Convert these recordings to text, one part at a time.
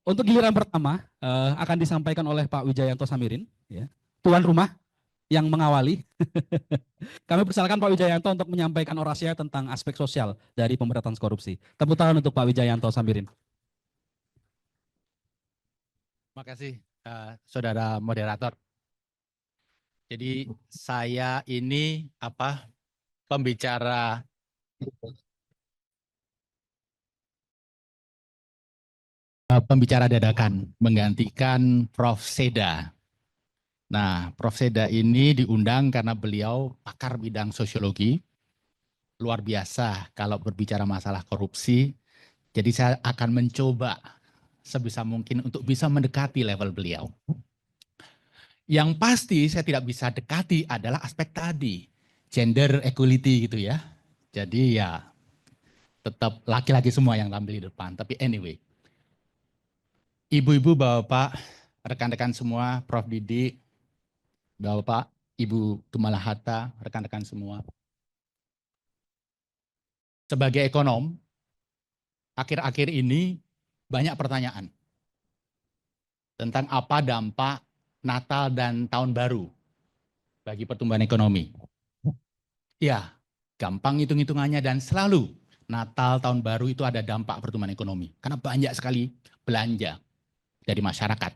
Untuk giliran pertama akan disampaikan oleh Pak Wijayanto Samirin, ya, tuan rumah yang mengawali. Kami persilakan Pak Wijayanto untuk menyampaikan orasinya tentang aspek sosial dari pemberantasan korupsi. Tepuk tangan untuk Pak Wijayanto Samirin. Terima kasih, saudara moderator. Jadi saya ini pembicara dadakan menggantikan Prof. Seda. Nah, Prof. Seda ini diundang karena beliau pakar bidang sosiologi, luar biasa kalau berbicara masalah korupsi. Jadi saya akan mencoba sebisa mungkin untuk bisa mendekati level beliau. Yang pasti saya tidak bisa dekati adalah aspek tadi, gender equality gitu ya. Jadi ya tetap laki-laki semua yang tampil di depan. Tapi anyway, ibu-ibu, bapak, rekan-rekan semua, Prof. Didi, bapak, Ibu Tumala Hatta, rekan-rekan semua. Sebagai ekonom, akhir-akhir ini banyak pertanyaan tentang apa dampak Natal dan Tahun Baru bagi pertumbuhan ekonomi. Ya, gampang hitung-hitungannya dan selalu Natal, Tahun Baru itu ada dampak pertumbuhan ekonomi. Karena banyak sekali belanja dari masyarakat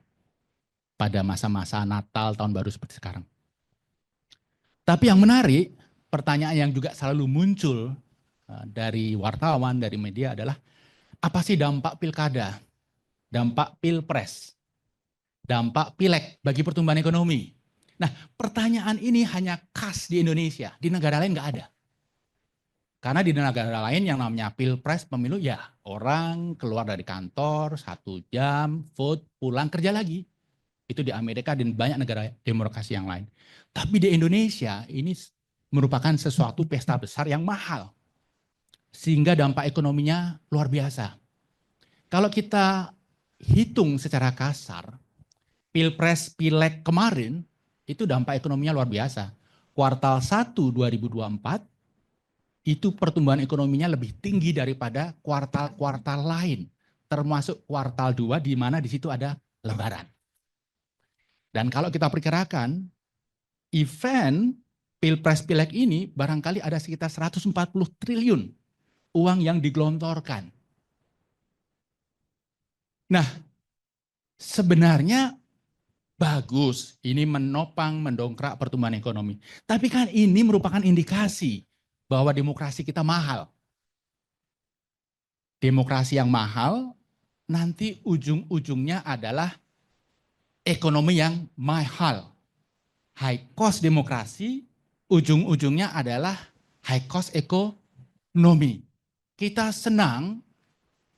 pada masa-masa Natal, Tahun Baru seperti sekarang. Tapi yang menarik, pertanyaan yang juga selalu muncul dari wartawan, dari media adalah, apa sih dampak pilkada, dampak pilpres, dampak pileg bagi pertumbuhan ekonomi? Nah, pertanyaan ini hanya khas di Indonesia, di negara lain nggak ada. Karena di negara lain yang namanya pilpres, pemilu, ya orang keluar dari kantor 1 jam, vote, pulang kerja lagi. Itu di Amerika dan banyak negara demokrasi yang lain. Tapi di Indonesia ini merupakan sesuatu pesta besar yang mahal. Sehingga dampak ekonominya luar biasa. Kalau kita hitung secara kasar, pilpres pileg kemarin itu dampak ekonominya luar biasa. Kuartal 1 2024 itu pertumbuhan ekonominya lebih tinggi daripada kuartal-kuartal lain. Termasuk kuartal 2 di mana di situ ada lebaran. Dan kalau kita perkirakan, event pilpres pileg ini barangkali ada sekitar 140 triliun uang yang digelontorkan. Nah, sebenarnya bagus, ini menopang, mendongkrak pertumbuhan ekonomi. Tapi kan ini merupakan indikasi bahwa demokrasi kita mahal. Demokrasi yang mahal nanti ujung-ujungnya adalah ekonomi yang mahal. High cost demokrasi, ujung-ujungnya adalah high cost ekonomi. Kita senang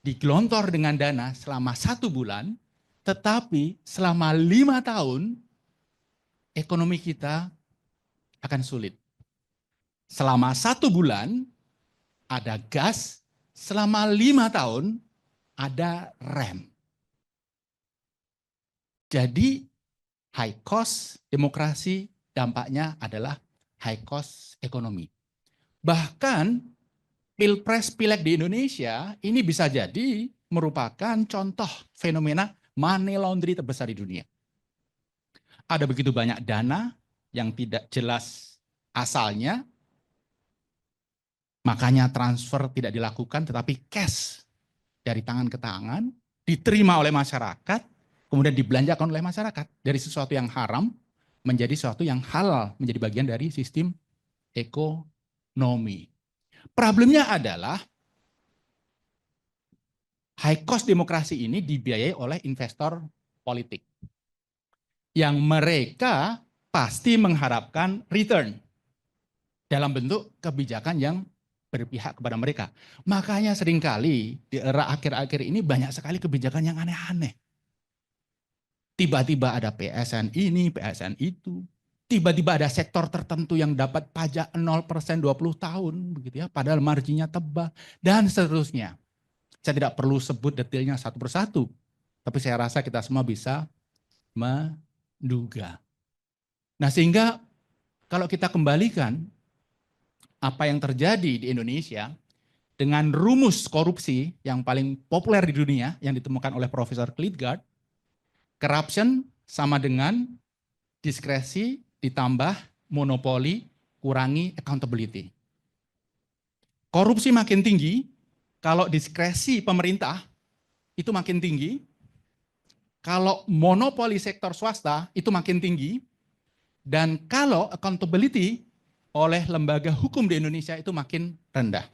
digelontor dengan dana selama 1 bulan, tetapi selama 5 tahun, ekonomi kita akan sulit. Selama 1 bulan, ada gas, selama 5 tahun, ada rem. Jadi, high cost demokrasi dampaknya adalah high cost ekonomi. Bahkan pilpres pileg di Indonesia ini bisa jadi merupakan contoh fenomena money laundry terbesar di dunia. Ada begitu banyak dana yang tidak jelas asalnya, makanya transfer tidak dilakukan, tetapi cash dari tangan ke tangan, diterima oleh masyarakat, kemudian dibelanjakan oleh masyarakat. Dari sesuatu yang haram menjadi sesuatu yang halal, menjadi bagian dari sistem ekonomi. Problemnya adalah high cost demokrasi ini dibiayai oleh investor politik. Yang mereka pasti mengharapkan return dalam bentuk kebijakan yang berpihak kepada mereka. Makanya seringkali di era akhir-akhir ini banyak sekali kebijakan yang aneh-aneh. Tiba-tiba ada PSN ini, PSN itu. Tiba-tiba ada sektor tertentu yang dapat pajak 0% 20 tahun, begitu ya, padahal marginnya tebal, dan seterusnya. Saya tidak perlu sebut detailnya satu persatu, tapi saya rasa kita semua bisa menduga. Nah, sehingga kalau kita kembalikan apa yang terjadi di Indonesia dengan rumus korupsi yang paling populer di dunia yang ditemukan oleh Profesor Klitgaard, corruption sama dengan diskresi ditambah monopoli kurangi accountability. Korupsi makin tinggi, kalau diskresi pemerintah itu makin tinggi, kalau monopoli sektor swasta itu makin tinggi, dan kalau accountability oleh lembaga hukum di Indonesia itu makin rendah.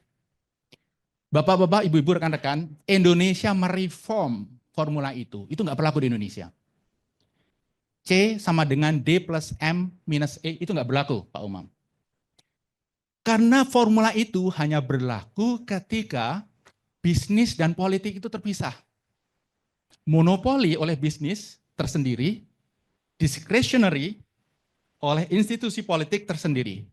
Bapak-bapak, ibu-ibu, rekan-rekan, Indonesia mereform formula itu nggak berlaku di Indonesia. C sama dengan D plus M minus E itu nggak berlaku, Pak Umam. Karena formula itu hanya berlaku ketika bisnis dan politik itu terpisah. Monopoli oleh bisnis tersendiri, discretionary oleh institusi politik tersendiri.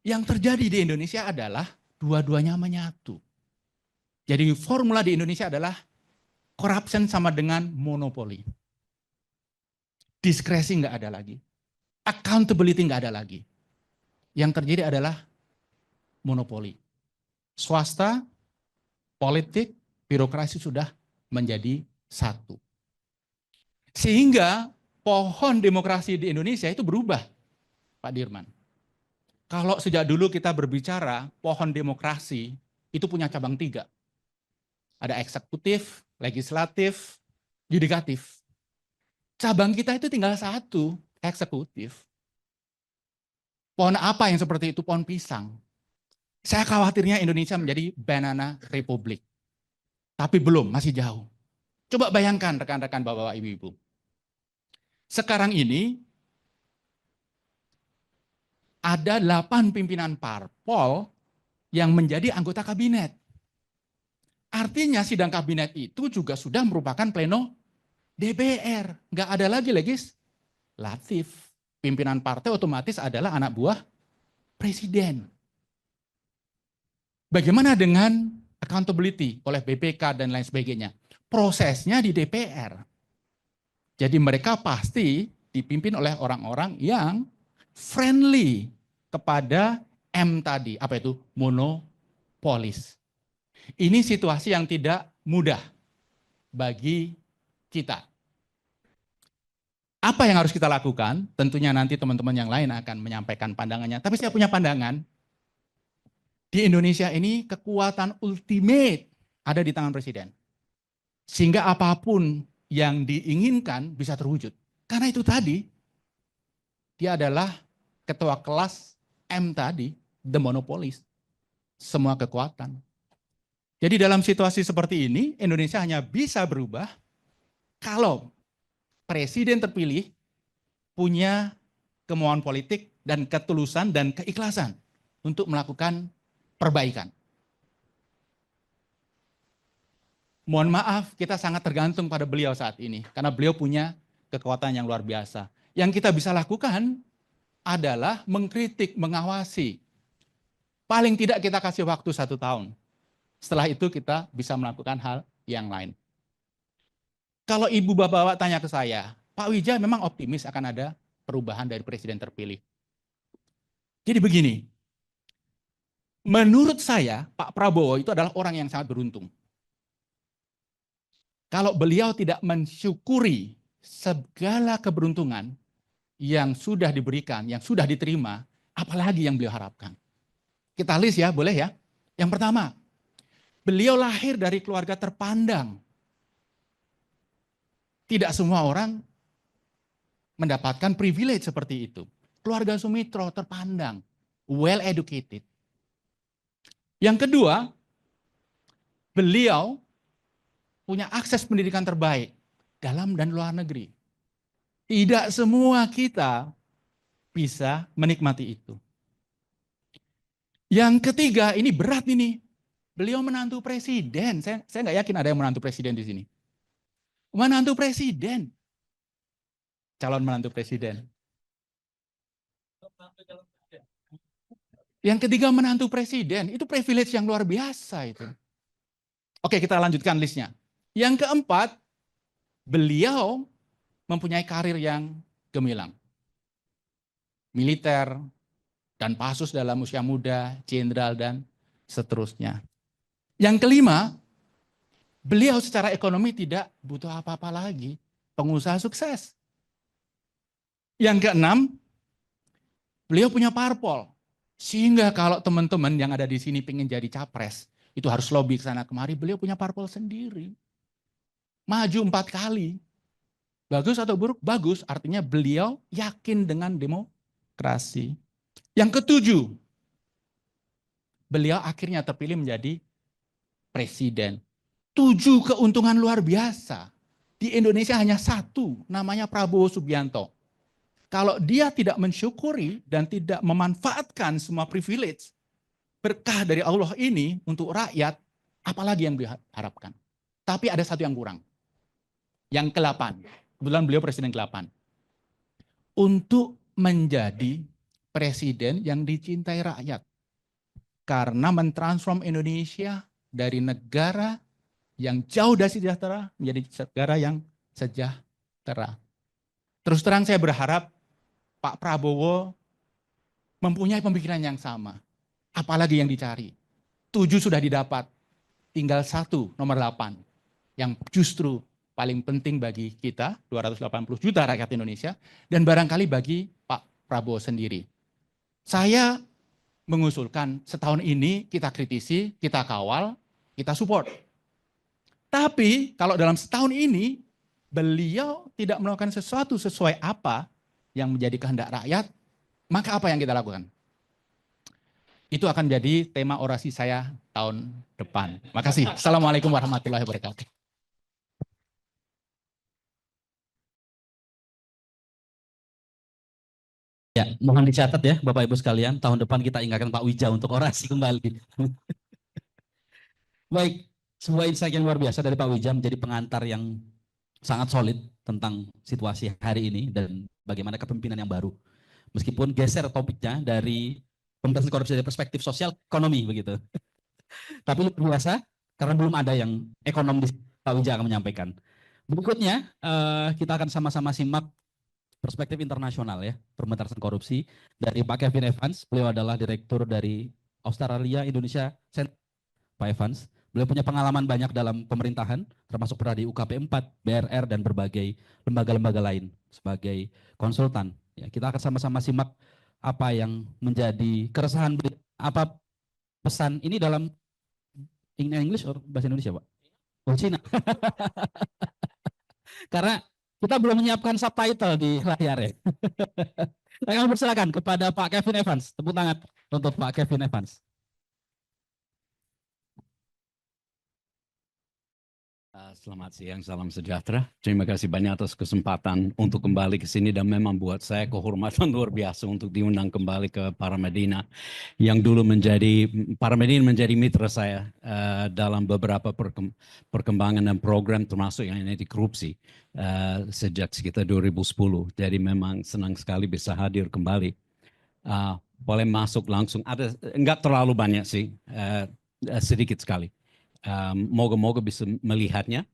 Yang terjadi di Indonesia adalah dua-duanya menyatu. Jadi formula di Indonesia adalah corruption sama dengan monopoli. Diskresi nggak ada lagi. Accountability nggak ada lagi. Yang terjadi adalah monopoli. Swasta, politik, birokrasi sudah menjadi satu. Sehingga pohon demokrasi di Indonesia itu berubah, Pak Dirman. Kalau sejak dulu kita berbicara pohon demokrasi itu punya cabang 3. Ada eksekutif, legislatif, yudikatif. Cabang kita itu tinggal 1, eksekutif. Pohon apa yang seperti itu? Pohon pisang. Saya khawatirnya Indonesia menjadi banana republic. Tapi belum, masih jauh. Coba bayangkan rekan-rekan bapak-bapak ibu-ibu. Sekarang ini ada 8 pimpinan parpol yang menjadi anggota kabinet. Artinya sidang kabinet itu juga sudah merupakan pleno DPR. Nggak ada lagi legislatif. Pimpinan partai otomatis adalah anak buah presiden. Bagaimana dengan accountability oleh BPK dan lain sebagainya? Prosesnya di DPR. Jadi mereka pasti dipimpin oleh orang-orang yang friendly kepada M tadi. Apa itu? Monopolis. Ini situasi yang tidak mudah bagi kita. Apa yang harus kita lakukan? Tentunya nanti teman-teman yang lain akan menyampaikan pandangannya. Tapi saya punya pandangan. Di Indonesia ini kekuatan ultimate ada di tangan presiden. Sehingga apapun yang diinginkan bisa terwujud. Karena itu tadi, dia adalah ketua kelas M tadi, the monopolist. Semua kekuatan. Jadi dalam situasi seperti ini, Indonesia hanya bisa berubah kalau presiden terpilih punya kemauan politik dan ketulusan dan keikhlasan untuk melakukan perbaikan. Mohon maaf, kita sangat tergantung pada beliau saat ini, karena beliau punya kekuatan yang luar biasa. Yang kita bisa lakukan adalah mengkritik, mengawasi. Paling tidak kita kasih waktu 1 tahun. Setelah itu kita bisa melakukan hal yang lain. Kalau ibu bapak-bapak tanya ke saya, Pak Wijaya memang optimis akan ada perubahan dari presiden terpilih. Jadi begini, menurut saya Pak Prabowo itu adalah orang yang sangat beruntung. Kalau beliau tidak mensyukuri segala keberuntungan yang sudah diberikan, yang sudah diterima, apalagi yang beliau harapkan. Kita list ya, boleh ya? Yang pertama, beliau lahir dari keluarga terpandang. Tidak semua orang mendapatkan privilege seperti itu. Keluarga Sumitro terpandang, well educated. Yang kedua, beliau punya akses pendidikan terbaik dalam dan luar negeri. Tidak semua kita bisa menikmati itu. Yang ketiga, ini berat ini. Beliau menantu presiden. Saya nggak yakin ada yang menantu presiden di sini. Menantu presiden. Calon menantu presiden. Yang ketiga, menantu presiden. Itu privilege yang luar biasa itu. Oke, kita lanjutkan listnya. Yang keempat, beliau mempunyai karir yang gemilang. Militer, dan Pasus dalam usia muda, jenderal, dan seterusnya. Yang kelima, beliau secara ekonomi tidak butuh apa-apa lagi. Pengusaha sukses. Yang keenam, beliau punya parpol. Sehingga kalau teman-teman yang ada di sini pengen jadi capres, itu harus lobby ke sana kemari, beliau punya parpol sendiri. Maju 4 kali. Bagus atau buruk? Bagus, artinya beliau yakin dengan demokrasi. Yang ketujuh, beliau akhirnya terpilih menjadi presiden. 7 keuntungan luar biasa. Di Indonesia hanya satu, namanya Prabowo Subianto. Kalau dia tidak mensyukuri dan tidak memanfaatkan semua privilege, berkah dari Allah ini untuk rakyat, apalagi yang diharapkan. Tapi ada satu yang kurang. Yang ke-8, kebetulan beliau presiden ke-8. Untuk menjadi presiden yang dicintai rakyat. Karena mentransform Indonesia dari negara yang jauh dari sejahtera menjadi negara yang sejahtera. Terus terang saya berharap Pak Prabowo mempunyai pemikiran yang sama. Apalagi yang dicari. 7 sudah didapat. Tinggal 1, nomor 8. Yang justru paling penting bagi kita, 280 juta rakyat Indonesia, dan barangkali bagi Pak Prabowo sendiri. Saya mengusulkan setahun ini kita kritisi, kita kawal, kita support. Tapi kalau dalam setahun ini, beliau tidak melakukan sesuatu sesuai apa yang menjadi kehendak rakyat, maka apa yang kita lakukan? Itu akan menjadi tema orasi saya tahun depan. Makasih. Assalamualaikum warahmatullahi wabarakatuh. Ya, mohon dicatat ya Bapak Ibu sekalian, tahun depan kita ingatkan Pak Wija untuk orasi kembali. Baik, sebuah insight yang luar biasa dari Pak Wija menjadi pengantar yang sangat solid tentang situasi hari ini dan bagaimana kepemimpinan yang baru. Meskipun geser topiknya dari pemberantasan korupsi dari perspektif sosial ekonomi begitu. Tapi luar biasa karena belum ada yang ekonom di Pak Wija akan menyampaikan. Berikutnya kita akan sama-sama simak perspektif internasional ya, pemberantasan korupsi dari Pak Kevin Evans. Beliau adalah direktur dari Australia Indonesia Center. Pak Evans, beliau punya pengalaman banyak dalam pemerintahan, termasuk pernah di UKP 4, BRR, dan berbagai lembaga-lembaga lain sebagai konsultan. Ya, kita akan sama-sama simak apa yang menjadi keresahan, apa pesan ini dalam English atau bahasa Indonesia, Pak? Oh, Cina. Karena kita belum menyiapkan subtitle di layar ya. Saya akan persilakan kepada Pak Kevin Evans. Tepuk tangan untuk Pak Kevin Evans. Selamat siang, salam sejahtera. Terima kasih banyak atas kesempatan untuk kembali ke sini dan memang buat saya kehormatan luar biasa untuk diundang kembali ke Paramedina yang dulu menjadi mitra saya dalam beberapa perkembangan dan program termasuk yang anti korupsi sejak sekitar 2010. Jadi memang senang sekali bisa hadir kembali. Boleh masuk langsung, ada enggak terlalu banyak sih, sedikit sekali. Moga-moga bisa melihatnya.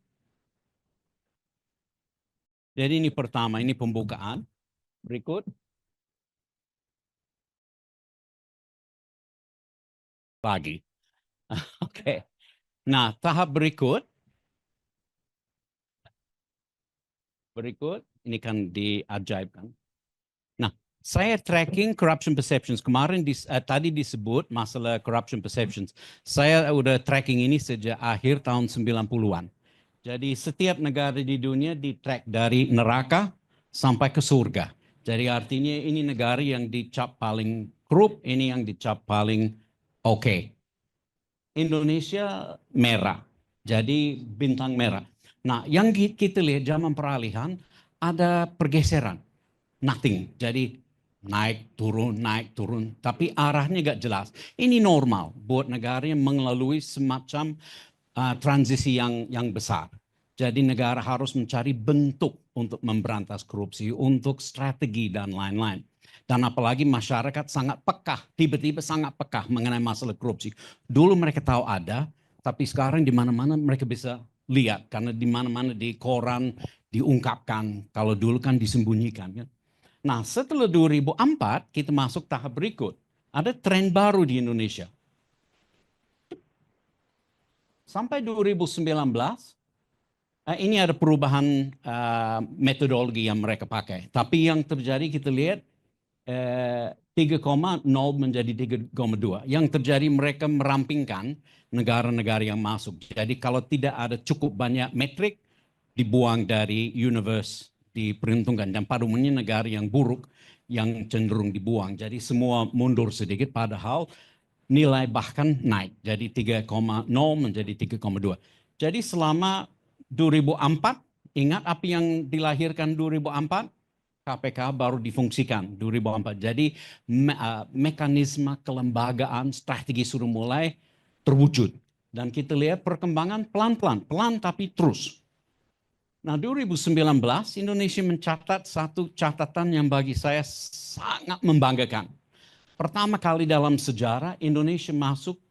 Jadi ini pertama, ini pembukaan. Berikut. Lagi. Oke. Nah, tahap berikut. Ini kan diajaibkan. Nah, saya tracking corruption perceptions. Kemarin tadi disebut masalah corruption perceptions. Saya udah tracking ini sejak akhir tahun 90-an. Jadi setiap negara di dunia di-track dari neraka sampai ke surga. Jadi artinya ini negara yang dicap paling korup, ini yang dicap paling oke. Indonesia merah, jadi bintang merah. Nah, yang kita lihat zaman peralihan ada pergeseran, nothing. Jadi naik turun, tapi arahnya gak jelas. Ini normal buat negara yang melalui semacam transisi yang besar. Jadi negara harus mencari bentuk untuk memberantas korupsi, untuk strategi dan lain-lain. Dan apalagi masyarakat sangat peka, tiba-tiba sangat peka mengenai masalah korupsi. Dulu mereka tahu ada, tapi sekarang di mana-mana mereka bisa lihat. Karena di mana-mana di koran diungkapkan, kalau dulu kan disembunyikan. Kan? Nah setelah 2004 kita masuk tahap berikut. Ada tren baru di Indonesia. sampai 2019, ini ada perubahan metodologi yang mereka pakai. Tapi yang terjadi kita lihat 3,0 menjadi 3,2. Yang terjadi mereka merampingkan negara-negara yang masuk. Jadi kalau tidak ada cukup banyak metrik, dibuang dari universe, diperhitungkan. Dan pada umumnya negara yang buruk yang cenderung dibuang. Jadi semua mundur sedikit padahal nilai bahkan naik. Jadi 3,0 menjadi 3,2. Jadi selama 2004, ingat apa yang dilahirkan 2004? KPK baru difungsikan 2004. Jadi mekanisme kelembagaan strategi sudah mulai terwujud. Dan kita lihat perkembangan pelan-pelan, pelan tapi terus. Nah 2019 Indonesia mencatat satu catatan yang bagi saya sangat membanggakan. Pertama kali dalam sejarah Indonesia masuk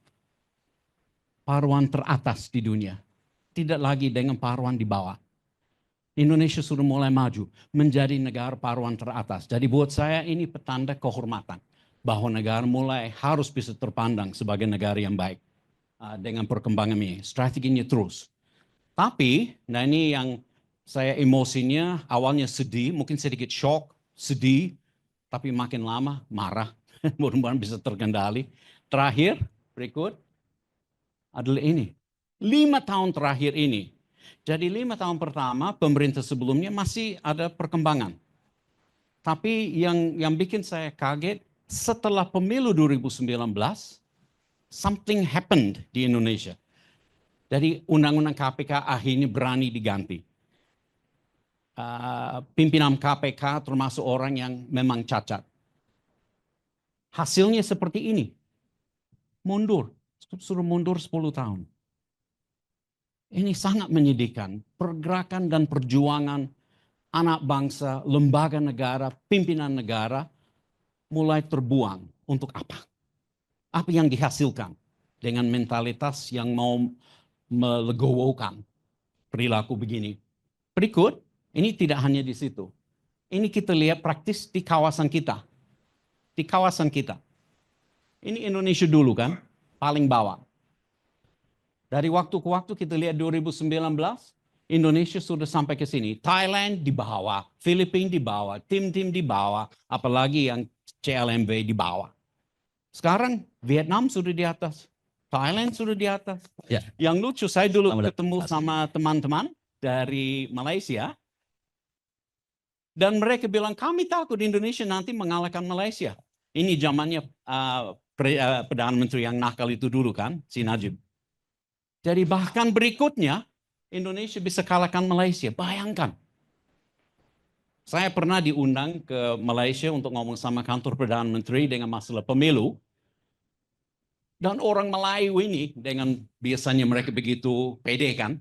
paruan teratas di dunia. Tidak lagi dengan paruan di bawah. Indonesia sudah mulai maju menjadi negara paruan teratas. Jadi buat saya ini petanda kehormatan. Bahwa negara mulai harus bisa terpandang sebagai negara yang baik. Dengan perkembangan ini. Strateginya terus. Tapi, nah ini yang saya emosinya awalnya sedih, mungkin sedikit shock, sedih. Tapi makin lama marah. Mudah-mudahan bisa terkendali. Terakhir, berikut adalah ini. 5 tahun terakhir ini. Jadi 5 tahun pertama pemerintah sebelumnya masih ada perkembangan. Tapi yang bikin saya kaget setelah pemilu 2019, something happened di Indonesia. Jadi undang-undang KPK akhirnya berani diganti. Pimpinan KPK termasuk orang yang memang cacat. Hasilnya seperti ini. Mundur. Suruh mundur 10 tahun. Ini sangat menyedihkan. Pergerakan dan perjuangan anak bangsa, lembaga negara, pimpinan negara mulai terbuang. Untuk apa? Apa yang dihasilkan dengan mentalitas yang mau melegowokan perilaku begini. Berikut, ini tidak hanya di situ. Ini kita lihat praktis di kawasan kita. Di kawasan kita. Ini Indonesia dulu kan, paling bawah. Dari waktu ke waktu kita lihat 2019, Indonesia sudah sampai ke sini. Thailand di bawah, Filipina di bawah, tim-tim di bawah, apalagi yang CLMV di bawah. Sekarang Vietnam sudah di atas, Thailand sudah di atas. Ya. Yang lucu, saya dulu ketemu sama teman-teman dari Malaysia, dan mereka bilang kami takut Indonesia nanti mengalahkan Malaysia. Ini zamannya Perdana Menteri yang nakal itu dulu kan, si Najib. Jadi bahkan berikutnya Indonesia bisa kalahkan Malaysia. Bayangkan. Saya pernah diundang ke Malaysia untuk ngomong sama kantor Perdana Menteri dengan masalah pemilu. Dan orang Melayu ini dengan biasanya mereka begitu pede kan.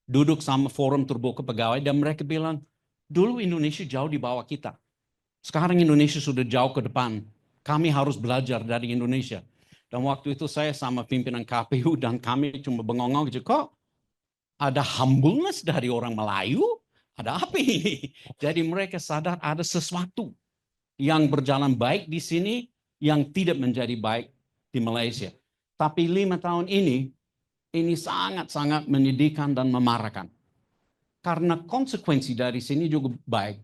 Duduk sama forum terbuka pegawai dan mereka bilang, dulu Indonesia jauh di bawah kita. Sekarang Indonesia sudah jauh ke depan. Kami harus belajar dari Indonesia. Dan waktu itu saya sama pimpinan KPU dan kami cuma bengong aja, kok ada humbleness dari orang Melayu? Ada apa ini? Jadi mereka sadar ada sesuatu yang berjalan baik di sini yang tidak menjadi baik di Malaysia. Tapi 5 tahun ini sangat-sangat menyedihkan dan memarahkan. Karena konsekuensi dari sini juga baik,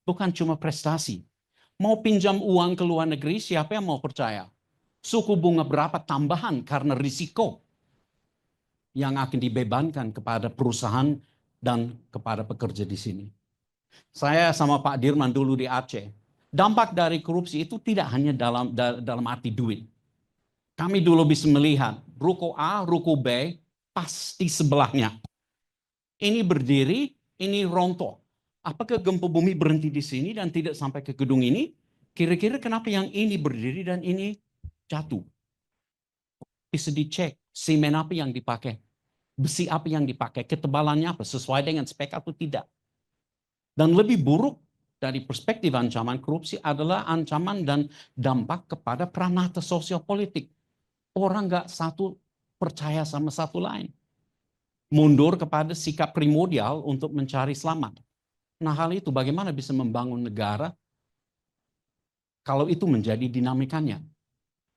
bukan cuma prestasi. Mau pinjam uang ke luar negeri, siapa yang mau percaya? Suku bunga berapa tambahan karena risiko yang akan dibebankan kepada perusahaan dan kepada pekerja di sini. Saya sama Pak Dirman dulu di Aceh. Dampak dari korupsi itu tidak hanya dalam arti duit. Kami dulu bisa melihat ruko A, ruko B, pasti sebelahnya. Ini berdiri, ini rontok. Apakah gempa bumi berhenti di sini dan tidak sampai ke gedung ini? Kira-kira kenapa yang ini berdiri dan ini jatuh? Bisa dicek semen apa yang dipakai, besi apa yang dipakai, ketebalannya apa, sesuai dengan spek atau tidak. Dan lebih buruk dari perspektif ancaman korupsi adalah ancaman dan dampak kepada pranata sosial politik. Orang nggak satu percaya sama satu lain. Mundur kepada sikap primordial untuk mencari selamat. Nah hal itu bagaimana bisa membangun negara kalau itu menjadi dinamikanya.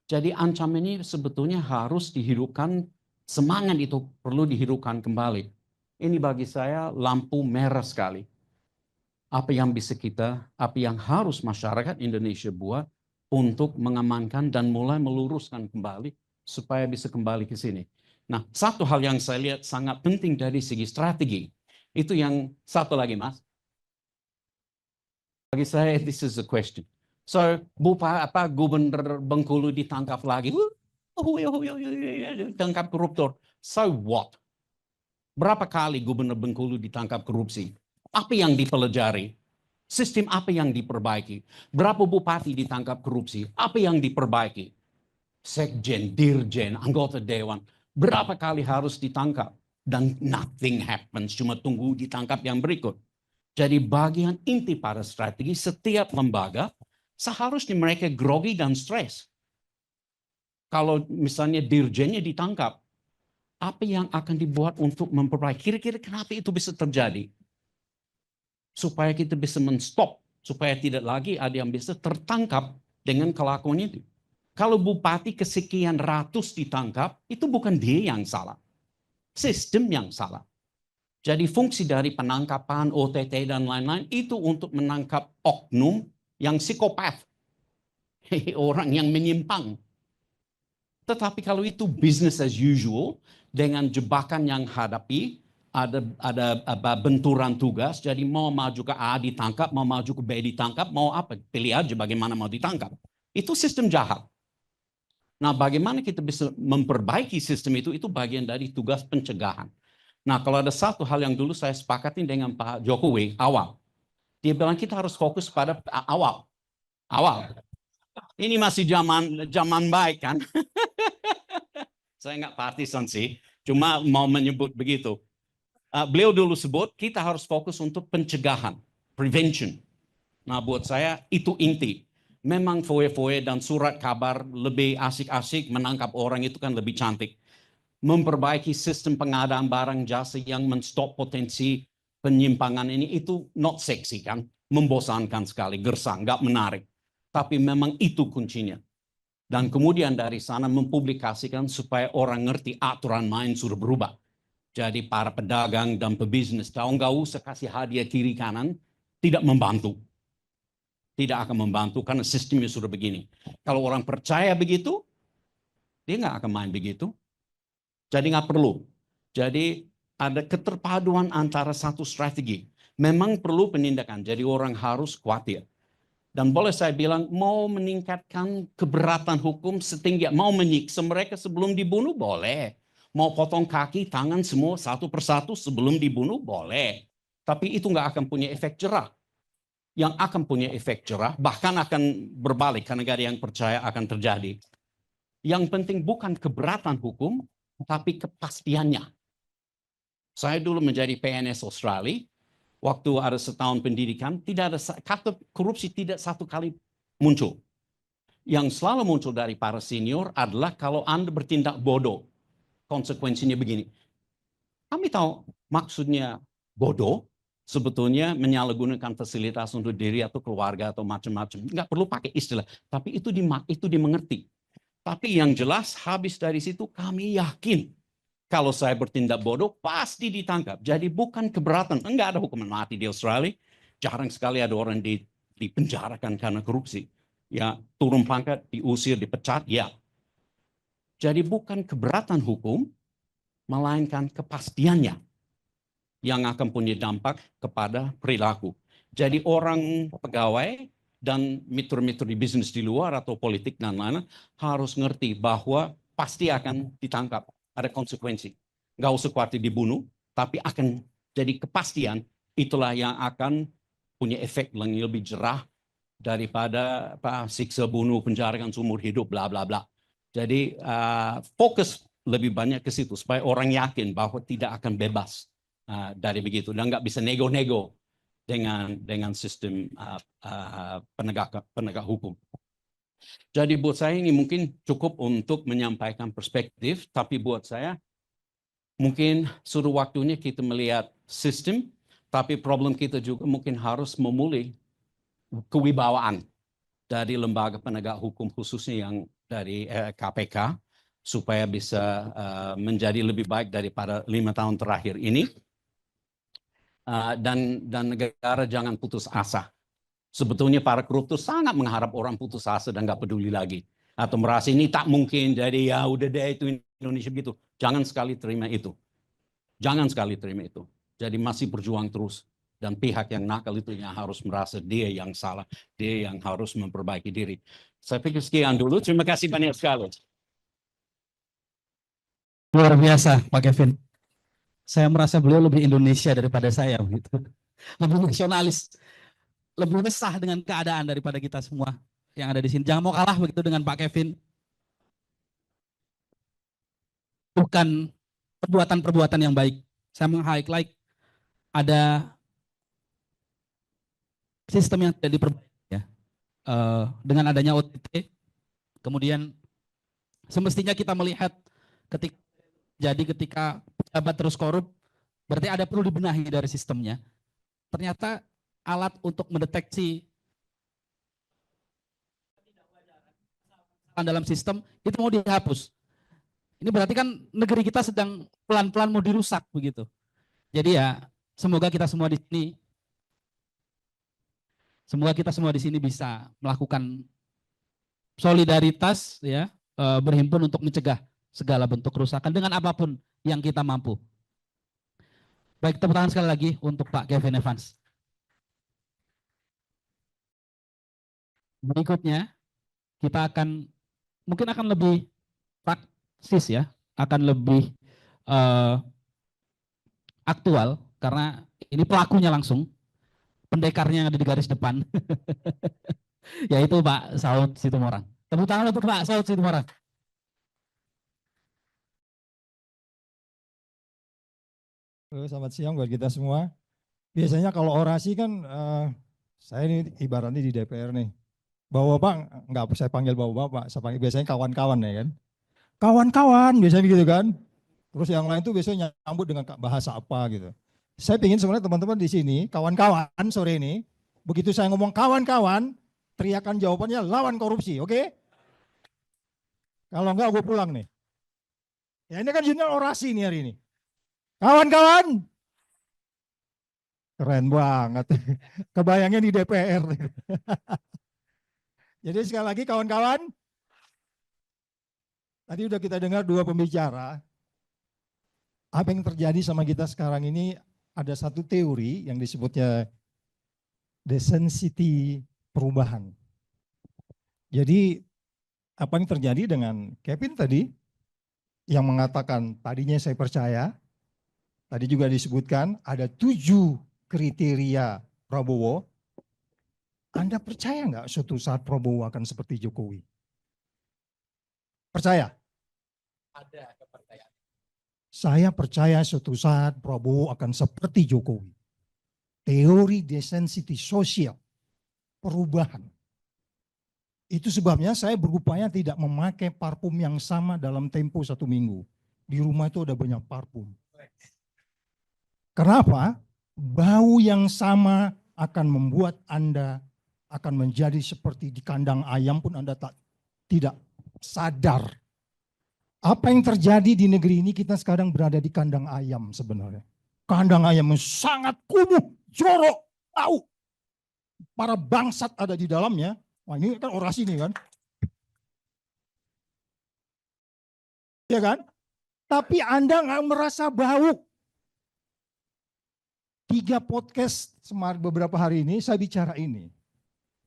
Jadi ancaman ini sebetulnya harus dihidupkan Semangat itu perlu dihidupkan kembali. Ini bagi saya lampu merah sekali. Apa yang bisa kita, apa yang harus masyarakat Indonesia buat untuk mengamankan dan mulai meluruskan kembali supaya bisa kembali ke sini. Nah, satu hal yang saya lihat sangat penting dari segi strategi, itu yang satu lagi, Mas. Bagi saya, this is a question. So, Gubernur Bengkulu ditangkap lagi, tangkap koruptor. So what? Berapa kali Gubernur Bengkulu ditangkap korupsi? Apa yang dipelajari? Sistem apa yang diperbaiki? Berapa bupati ditangkap korupsi? Apa yang diperbaiki? Sekjen, dirjen, anggota dewan. Berapa kali harus ditangkap? Dan nothing happens, cuma tunggu ditangkap yang berikut. Jadi bagian inti pada strategi setiap lembaga, seharusnya mereka grogi dan stres. Kalau misalnya dirjennya ditangkap, apa yang akan dibuat untuk memperbaiki? Kira-kira kenapa itu bisa terjadi? Supaya kita bisa menstop, supaya tidak lagi ada yang bisa tertangkap dengan kelakuan itu. Kalau bupati kesekian ratus ditangkap, itu bukan dia yang salah. Sistem yang salah. Jadi fungsi dari penangkapan, OTT, dan lain-lain itu untuk menangkap oknum yang psikopat. Orang yang menyimpang. Tetapi kalau itu business as usual, dengan jebakan yang hadapi, ada benturan tugas, jadi mau maju ke A ditangkap, mau maju ke B ditangkap, mau apa, pilih aja bagaimana mau ditangkap. Itu sistem jahat. Nah, bagaimana kita bisa memperbaiki sistem itu bagian dari tugas pencegahan. Nah, kalau ada satu hal yang dulu saya sepakatin dengan Pak Jokowi awal, dia bilang kita harus fokus pada awal. Ini masih zaman baik kan? Saya nggak partisan sih, cuma mau menyebut begitu. Beliau dulu sebut kita harus fokus untuk pencegahan, prevention. Nah, buat saya itu inti. Memang foya-foya dan surat kabar lebih asik-asik, menangkap orang itu kan lebih cantik. Memperbaiki sistem pengadaan barang jasa yang menstop potensi penyimpangan ini itu not sexy kan, membosankan sekali, gersang, nggak menarik. Tapi memang itu kuncinya. Dan kemudian dari sana mempublikasikan supaya orang ngerti aturan main sudah berubah. Jadi para pedagang dan pebisnis tahu nggak usah kasih hadiah kiri kanan, tidak membantu. Tidak akan membantu karena sistemnya sudah begini. Kalau orang percaya begitu, dia nggak akan main begitu. Jadi nggak perlu. Jadi ada keterpaduan antara satu strategi. Memang perlu penindakan, jadi orang harus khawatir. Dan boleh saya bilang, mau meningkatkan keberatan hukum setinggi, mau menyiksa mereka sebelum dibunuh, boleh. Mau potong kaki, tangan semua satu persatu sebelum dibunuh, boleh. Tapi itu nggak akan punya efek jerah. Yang akan punya efek jerah, bahkan akan berbalik, karena nggak ada yang percaya akan terjadi. Yang penting bukan keberatan hukum, tapi kepastiannya. Saya dulu menjadi PNS Australia, waktu ada setahun pendidikan, tidak ada kata korupsi tidak satu kali muncul. Yang selalu muncul dari para senior adalah kalau Anda bertindak bodoh, konsekuensinya begini. Kami tahu maksudnya bodoh, sebetulnya menyalahgunakan fasilitas untuk diri atau keluarga atau macam-macam. Nggak perlu pakai istilah, tapi itu dimengerti. Tapi yang jelas habis dari situ kami yakin kalau saya bertindak bodoh pasti ditangkap. Jadi bukan keberatan. Enggak ada hukuman mati di Australia. Jarang sekali ada orang dipenjarakan karena korupsi. Ya, turun pangkat, diusir, dipecat, ya. Jadi bukan keberatan hukum, melainkan kepastiannya yang akan punya dampak kepada perilaku. Jadi orang pegawai dan mitra-mitra di bisnis di luar atau politik dan lain-lain harus ngerti bahwa pasti akan ditangkap, ada konsekuensi. Nggak usah khawatir dibunuh, tapi akan jadi kepastian, itulah yang akan punya efek yang lebih jerah daripada siksa bunuh, penjarakan seumur hidup, bla bla bla. Jadi fokus lebih banyak ke situ supaya orang yakin bahwa tidak akan bebas dari begitu dan nggak bisa nego-nego dengan sistem penegak hukum. Jadi buat saya ini mungkin cukup untuk menyampaikan perspektif, tapi buat saya mungkin sudah waktunya kita melihat sistem, tapi problem kita juga mungkin harus memulih kewibawaan dari lembaga penegak hukum khususnya yang dari KPK supaya bisa menjadi lebih baik daripada 5 tahun terakhir ini. Dan negara jangan putus asa. Sebetulnya para koruptor sangat mengharap orang putus asa dan nggak peduli lagi. Atau merasa ini tak mungkin, jadi ya udah deh itu Indonesia begitu. Jangan sekali terima itu. Jangan sekali terima itu. Jadi masih berjuang terus. Dan pihak yang nakal itu yang harus merasa dia yang salah. Dia yang harus memperbaiki diri. Saya pikir sekian dulu. Terima kasih banyak sekali. Luar biasa Pak Kevin. Saya merasa beliau lebih Indonesia daripada saya begitu. Lebih nasionalis. Lebih resah dengan keadaan daripada kita semua yang ada di sini. Jangan mau kalah begitu dengan Pak Kevin. Bukan perbuatan-perbuatan yang baik. Saya meng-highlight ada sistem yang tidak diperbaiki ya. Dengan adanya OTT, kemudian semestinya kita melihat ketika pejabat terus korup, berarti ada perlu dibenahi dari sistemnya. Ternyata alat untuk mendeteksi dalam sistem itu mau dihapus. Ini berarti kan negeri kita sedang pelan-pelan mau dirusak begitu. Jadi ya semoga kita semua di sini bisa melakukan solidaritas ya, berhimpun untuk mencegah segala bentuk kerusakan dengan apapun yang kita mampu. Baik, tepuk tangan sekali lagi untuk Pak Kevin Evans. Berikutnya kita mungkin akan lebih praktis ya, akan lebih aktual karena ini pelakunya langsung, pendekarnya yang ada di garis depan, yaitu Pak Saud Situmorang. Tepuk tangan untuk Pak Saud Situmorang. Selamat siang buat kita semua. Biasanya kalau orasi kan, saya ini ibaratnya di DPR nih. Bapak, nggak saya panggil bapak, saya panggil biasanya kawan-kawan ya kan. Kawan-kawan biasanya begitu kan. Terus yang lain tuh biasanya nyambut dengan bahasa apa gitu. Saya ingin sebenarnya teman-teman di sini, kawan-kawan sore ini, begitu saya ngomong kawan-kawan, teriakan jawabannya lawan korupsi, oke? Kalau enggak gue pulang nih. Ya ini kan jurnal orasi nih hari ini. Kawan-kawan. Keren banget. Kebayangnya di DPR. Jadi sekali lagi kawan-kawan, tadi udah kita dengar dua pembicara. Apa yang terjadi sama kita sekarang ini, ada satu teori yang disebutnya density perubahan. Jadi apa yang terjadi dengan Kevin tadi, yang mengatakan tadinya saya percaya, tadi juga disebutkan ada 7 kriteria Prabowo. Anda percaya nggak suatu saat Prabowo akan seperti Jokowi? Percaya? Ada kepercayaan. Saya percaya suatu saat Prabowo akan seperti Jokowi. Teori density sosial, perubahan. Itu sebabnya saya berupaya tidak memakai parfum yang sama dalam tempo 1 minggu. Di rumah itu ada banyak parfum. Kenapa? Bau yang sama akan membuat Anda akan menjadi seperti di kandang ayam pun Anda tidak sadar. Apa yang terjadi di negeri ini, kita sekarang berada di kandang ayam sebenarnya. Kandang ayam yang sangat kumuh, jorok, bau. Para bangsat ada di dalamnya. Wah, ini kan orasi nih kan. Ya kan? Tapi Anda nggak merasa bau. 3 podcast beberapa hari ini saya bicara ini.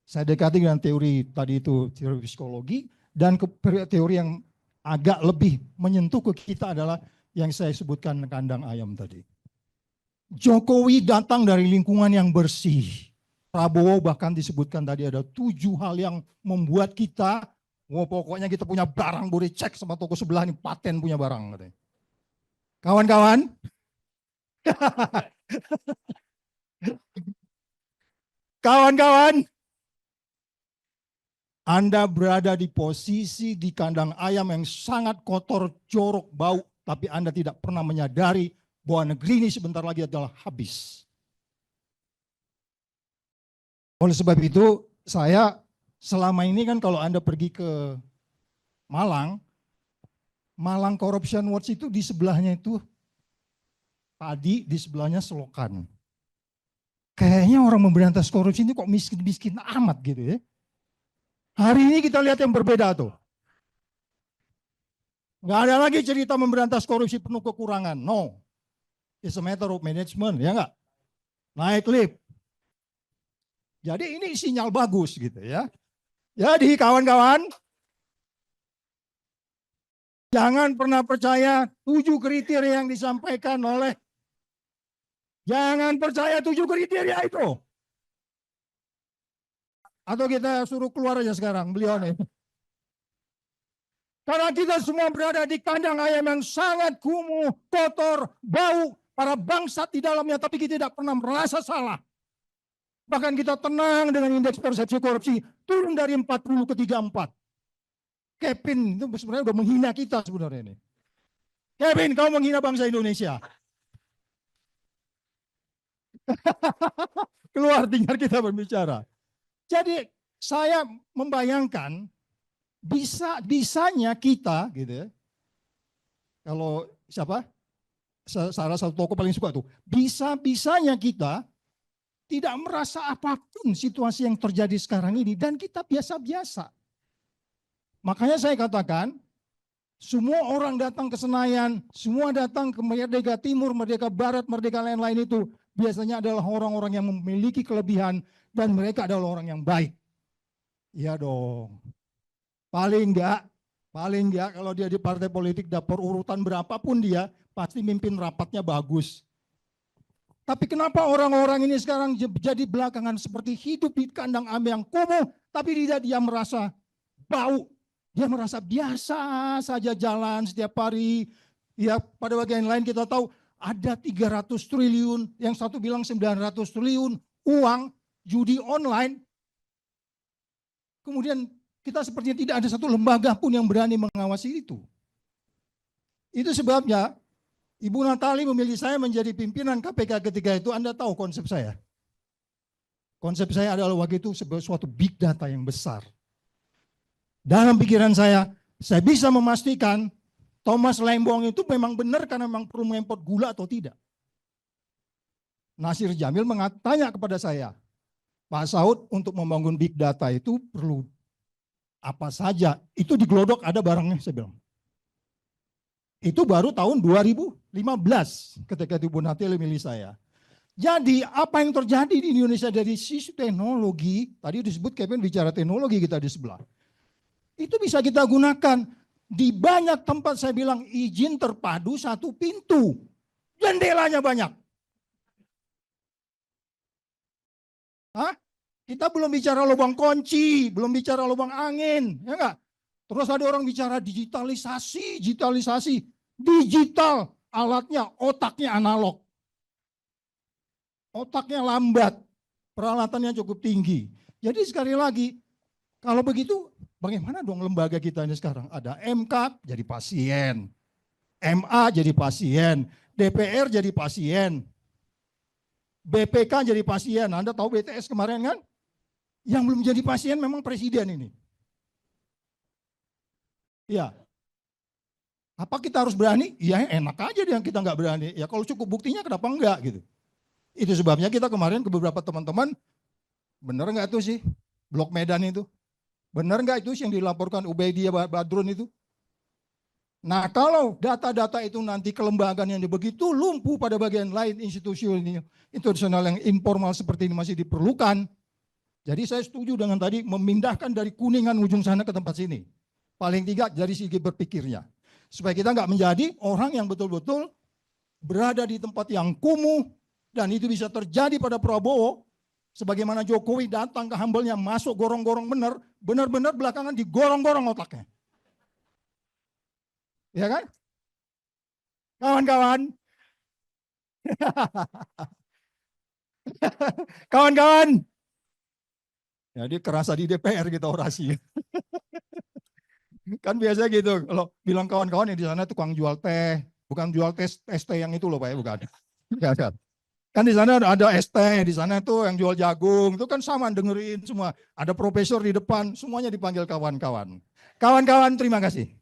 Saya dekati dengan teori tadi itu, teori psikologi, dan teori yang agak lebih menyentuh ke kita adalah yang saya sebutkan kandang ayam tadi. Jokowi datang dari lingkungan yang bersih. Prabowo bahkan disebutkan tadi ada 7 hal yang membuat kita, pokoknya kita punya barang boleh cek sama toko sebelah ini paten punya barang. Katanya. Kawan-kawan, kawan-kawan, Anda berada di posisi di kandang ayam yang sangat kotor, jorok, bau, tapi Anda tidak pernah menyadari bahwa negeri ini sebentar lagi adalah habis. Oleh sebab itu, saya selama ini kan kalau Anda pergi ke Malang, Malang Corruption Watch itu di sebelahnya itu Padi, di sebelahnya Selokan. Kayaknya orang memberantas korupsi ini kok miskin-miskin amat gitu ya. Hari ini kita lihat yang berbeda tuh. Nggak ada lagi cerita memberantas korupsi penuh kekurangan. No. It's a matter of management, ya nggak? Naik lift. Jadi ini sinyal bagus gitu ya. Jadi kawan-kawan, jangan pernah percaya 7 kriteria yang disampaikan oleh, jangan percaya 7 kriteria itu. Atau kita suruh keluar aja sekarang beliau nih. Karena kita semua berada di kandang ayam yang sangat kumuh, kotor, bau, para bangsat di dalamnya, tapi kita tidak pernah merasa salah. Bahkan kita tenang dengan indeks persepsi korupsi, turun dari 40 ke 34. Kevin itu sebenarnya udah menghina kita sebenarnya ini. Kevin, kau menghina bangsa Indonesia. Keluar, tinggal kita berbicara. Jadi saya membayangkan bisanya kita gitu ya. Kalau siapa? Salah satu tokoh paling suka tuh. Bisanya kita tidak merasa apapun situasi yang terjadi sekarang ini dan kita biasa-biasa. Makanya saya katakan semua orang datang ke Senayan, semua datang ke Merdeka Timur, Merdeka Barat, Merdeka lain-lain itu biasanya adalah orang-orang yang memiliki kelebihan dan mereka adalah orang yang baik. Iya dong. Paling enggak kalau dia di partai politik dapur urutan berapapun dia pasti mimpin rapatnya bagus. Tapi kenapa orang-orang ini sekarang jadi belakangan seperti hidup di kandang ayam yang kumuh, tapi dia merasa bau. Dia merasa biasa saja jalan setiap hari. Ya, pada bagian lain kita tahu ada 300 triliun, yang satu bilang 900 triliun uang judi online. Kemudian kita sepertinya tidak ada satu lembaga pun yang berani mengawasi itu. Itu sebabnya Ibu Natali memilih saya menjadi pimpinan KPK ketika itu. Anda tahu konsep saya. Konsep saya adalah waktu itu sebagai suatu big data yang besar. Dalam pikiran saya bisa memastikan Thomas Lembong itu memang benar karena memang perlu mengimpor gula atau tidak. Nasir Jamil tanya kepada saya, Pak Saud, untuk membangun big data itu perlu apa saja? Itu di Glodok ada barangnya, saya bilang. Itu baru tahun 2015 ketika Ibu Natali milih saya. Jadi apa yang terjadi di Indonesia dari sisi teknologi, tadi disebut Kevin bicara teknologi kita di sebelah. Itu bisa kita gunakan. Di banyak tempat saya bilang izin terpadu satu pintu. Jendelanya banyak. Hah? Kita belum bicara lubang kunci, belum bicara lubang angin, ya enggak? Terus ada orang bicara digitalisasi. Digital, alatnya, otaknya analog. Otaknya lambat, peralatannya cukup tinggi. Jadi sekali lagi, kalau begitu bagaimana dong lembaga kita ini sekarang? Ada MK jadi pasien, MA jadi pasien, DPR jadi pasien, BPK jadi pasien. Anda tahu BTS kemarin kan? Yang belum jadi pasien memang presiden ini. Ya. Apa kita harus berani? Ya enak aja yang kita nggak berani. Ya kalau cukup buktinya kenapa enggak gitu. Itu sebabnya kita kemarin ke beberapa teman-teman, benar nggak itu sih Blok Medan itu? Benar nggak itu sih yang dilaporkan Ubaidiyah Badrun itu? Nah kalau data-data itu nanti kelembagaan yang begitu lumpuh pada bagian lain institusional yang informal seperti ini masih diperlukan. Jadi saya setuju dengan tadi memindahkan dari Kuningan ujung sana ke tempat sini. Paling tidak dari segi berpikirnya. Supaya kita nggak menjadi orang yang betul-betul berada di tempat yang kumuh. Dan itu bisa terjadi pada Prabowo. Sebagaimana Jokowi datang ke Humble-nya masuk gorong-gorong benar-benar belakangan digorong-gorong otaknya. Ya kan? Kawan-kawan. Kawan-kawan. Jadi kerasa di DPR kita orasi. Kan biasa gitu, kalau bilang kawan-kawan yang di sana tukang jual teh, bukan jual teh yang itu loh Pak ya, bukan. Kan di sana ada es teh, di sana tuh yang jual jagung, itu kan sama dengerin semua. Ada profesor di depan, semuanya dipanggil kawan-kawan. Kawan-kawan, terima kasih.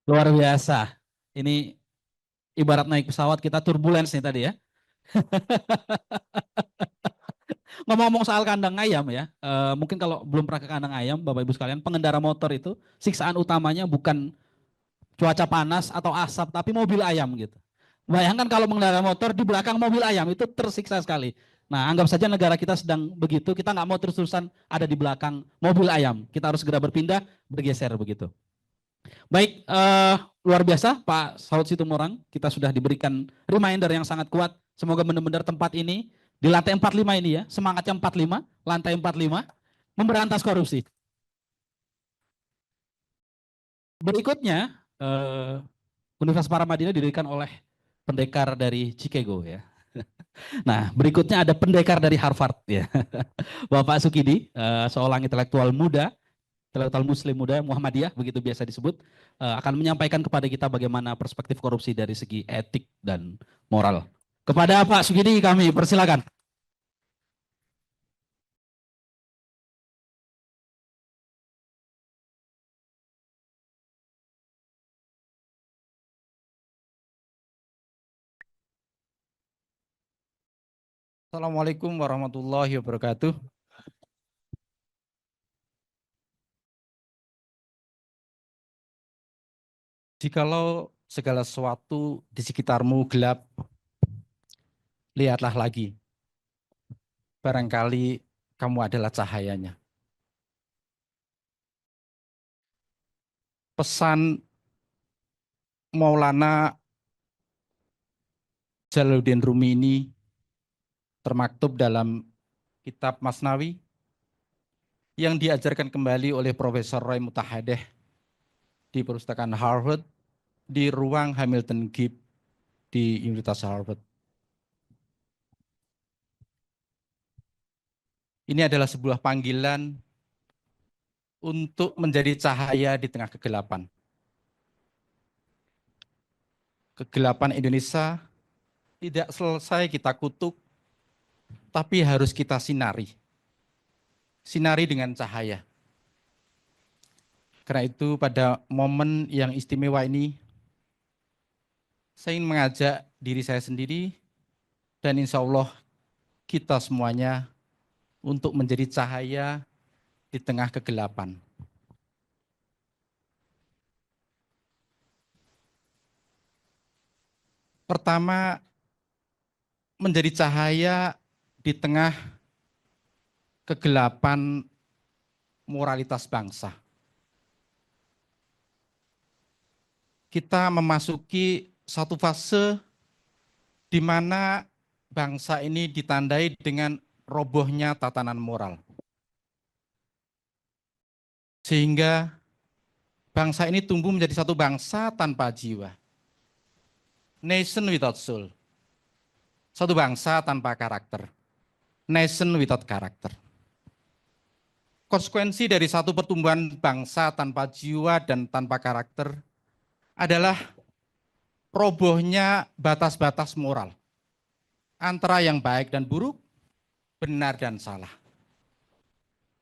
Luar biasa. Ini ibarat naik pesawat kita turbulence nih tadi ya. Ngomong-ngomong soal kandang ayam ya, mungkin kalau belum pernah ke kandang ayam, Bapak Ibu sekalian, pengendara motor itu siksaan utamanya bukan cuaca panas atau asap, tapi mobil ayam gitu. Bayangkan kalau mengendarai motor di belakang mobil ayam itu tersiksa sekali. Nah, anggap saja negara kita sedang begitu, kita nggak mau terus-terusan ada di belakang mobil ayam. Kita harus segera berpindah, bergeser begitu. Baik, luar biasa Pak Saud Situmorang, kita sudah diberikan reminder yang sangat kuat. Semoga benar-benar tempat ini di lantai 45 ini ya, semangatnya 45, lantai 45, memberantas korupsi. Berikutnya, Universitas Paramadina didirikan oleh pendekar dari Chicago ya. Nah, berikutnya ada pendekar dari Harvard ya. Bapak Sukidi, seorang intelektual muda, intelektual muslim muda Muhammadiyah begitu biasa disebut, akan menyampaikan kepada kita bagaimana perspektif korupsi dari segi etik dan moral. Kepada Pak Sukidi kami persilakan. Assalamualaikum warahmatullahi wabarakatuh. Jikalau segala sesuatu di sekitarmu gelap, lihatlah lagi. Barangkali kamu adalah cahayanya. Pesan Maulana Jalaluddin Rumi ini termaktub dalam kitab Masnawi yang diajarkan kembali oleh Profesor Roy Mutahadeh di perpustakaan Harvard di ruang Hamilton Gibb di Universitas Harvard. Ini adalah sebuah panggilan untuk menjadi cahaya di tengah kegelapan. Kegelapan Indonesia tidak selesai kita kutuk, tapi harus kita sinari. Sinari dengan cahaya. Karena itu pada momen yang istimewa ini, saya ingin mengajak diri saya sendiri dan insya Allah kita semuanya untuk menjadi cahaya di tengah kegelapan. Pertama, menjadi cahaya di tengah kegelapan moralitas bangsa. Kita memasuki satu fase di mana bangsa ini ditandai dengan robohnya tatanan moral. Sehingga bangsa ini tumbuh menjadi satu bangsa tanpa jiwa. Nation without soul. Satu bangsa tanpa karakter. Nation without karakter. Konsekuensi dari satu pertumbuhan bangsa tanpa jiwa dan tanpa karakter adalah robohnya batas-batas moral antara yang baik dan buruk, benar dan salah.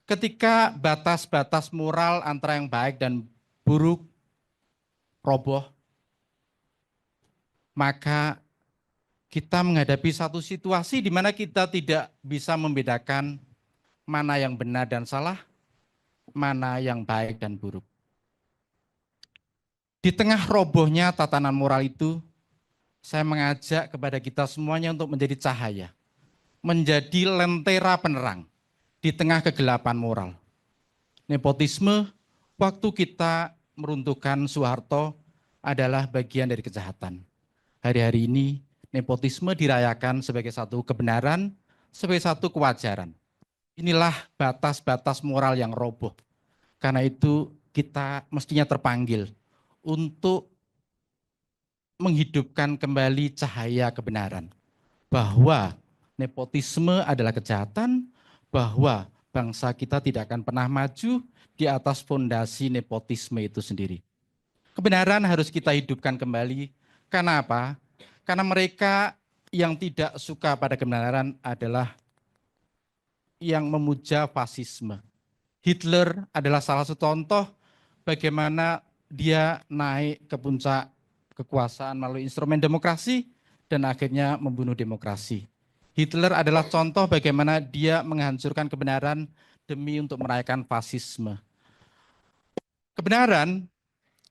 Ketika batas-batas moral antara yang baik dan buruk roboh, maka kita menghadapi satu situasi di mana kita tidak bisa membedakan mana yang benar dan salah, mana yang baik dan buruk. Di tengah robohnya tatanan moral itu, saya mengajak kepada kita semuanya untuk menjadi cahaya, menjadi lentera penerang di tengah kegelapan moral. Nepotisme, waktu kita meruntuhkan Soeharto, adalah bagian dari kejahatan. Hari-hari ini, nepotisme dirayakan sebagai satu kebenaran, sebagai satu kewajaran. Inilah batas-batas moral yang roboh. Karena itu kita mestinya terpanggil untuk menghidupkan kembali cahaya kebenaran. Bahwa nepotisme adalah kejahatan, bahwa bangsa kita tidak akan pernah maju di atas fondasi nepotisme itu sendiri. Kebenaran harus kita hidupkan kembali. Karena apa? Karena mereka yang tidak suka pada kebenaran adalah yang memuja fasisme. Hitler adalah salah satu contoh bagaimana dia naik ke puncak kekuasaan melalui instrumen demokrasi dan akhirnya membunuh demokrasi. Hitler adalah contoh bagaimana dia menghancurkan kebenaran demi untuk merayakan fasisme. Kebenaran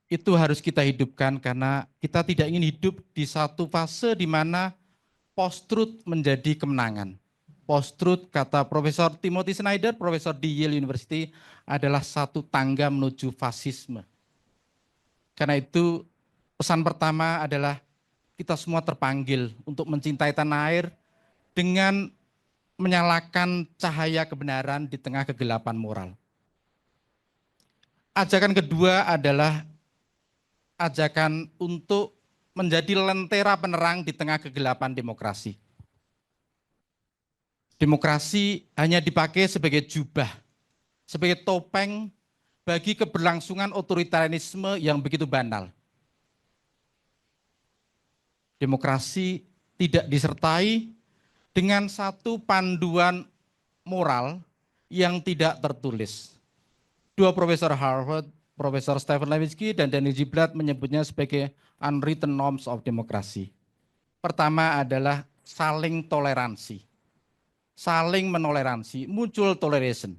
itu harus kita hidupkan karena kita tidak ingin hidup di satu fase di mana post-truth menjadi kemenangan. Post-truth, kata Profesor Timothy Snyder, profesor di Yale University, adalah satu tangga menuju fasisme. Karena itu pesan pertama adalah kita semua terpanggil untuk mencintai tanah air dengan menyalakan cahaya kebenaran di tengah kegelapan moral. Ajakan kedua adalah ajakan untuk menjadi lentera penerang di tengah kegelapan demokrasi. Demokrasi hanya dipakai sebagai jubah, sebagai topeng bagi keberlangsungan otoritarianisme yang begitu banal. Demokrasi tidak disertai dengan satu panduan moral yang tidak tertulis. Dua profesor Harvard, Profesor Stephen Levitsky dan Daniel Ziblatt menyebutnya sebagai unwritten norms of democracy. Pertama adalah saling toleransi, saling menoleransi, mutual toleration.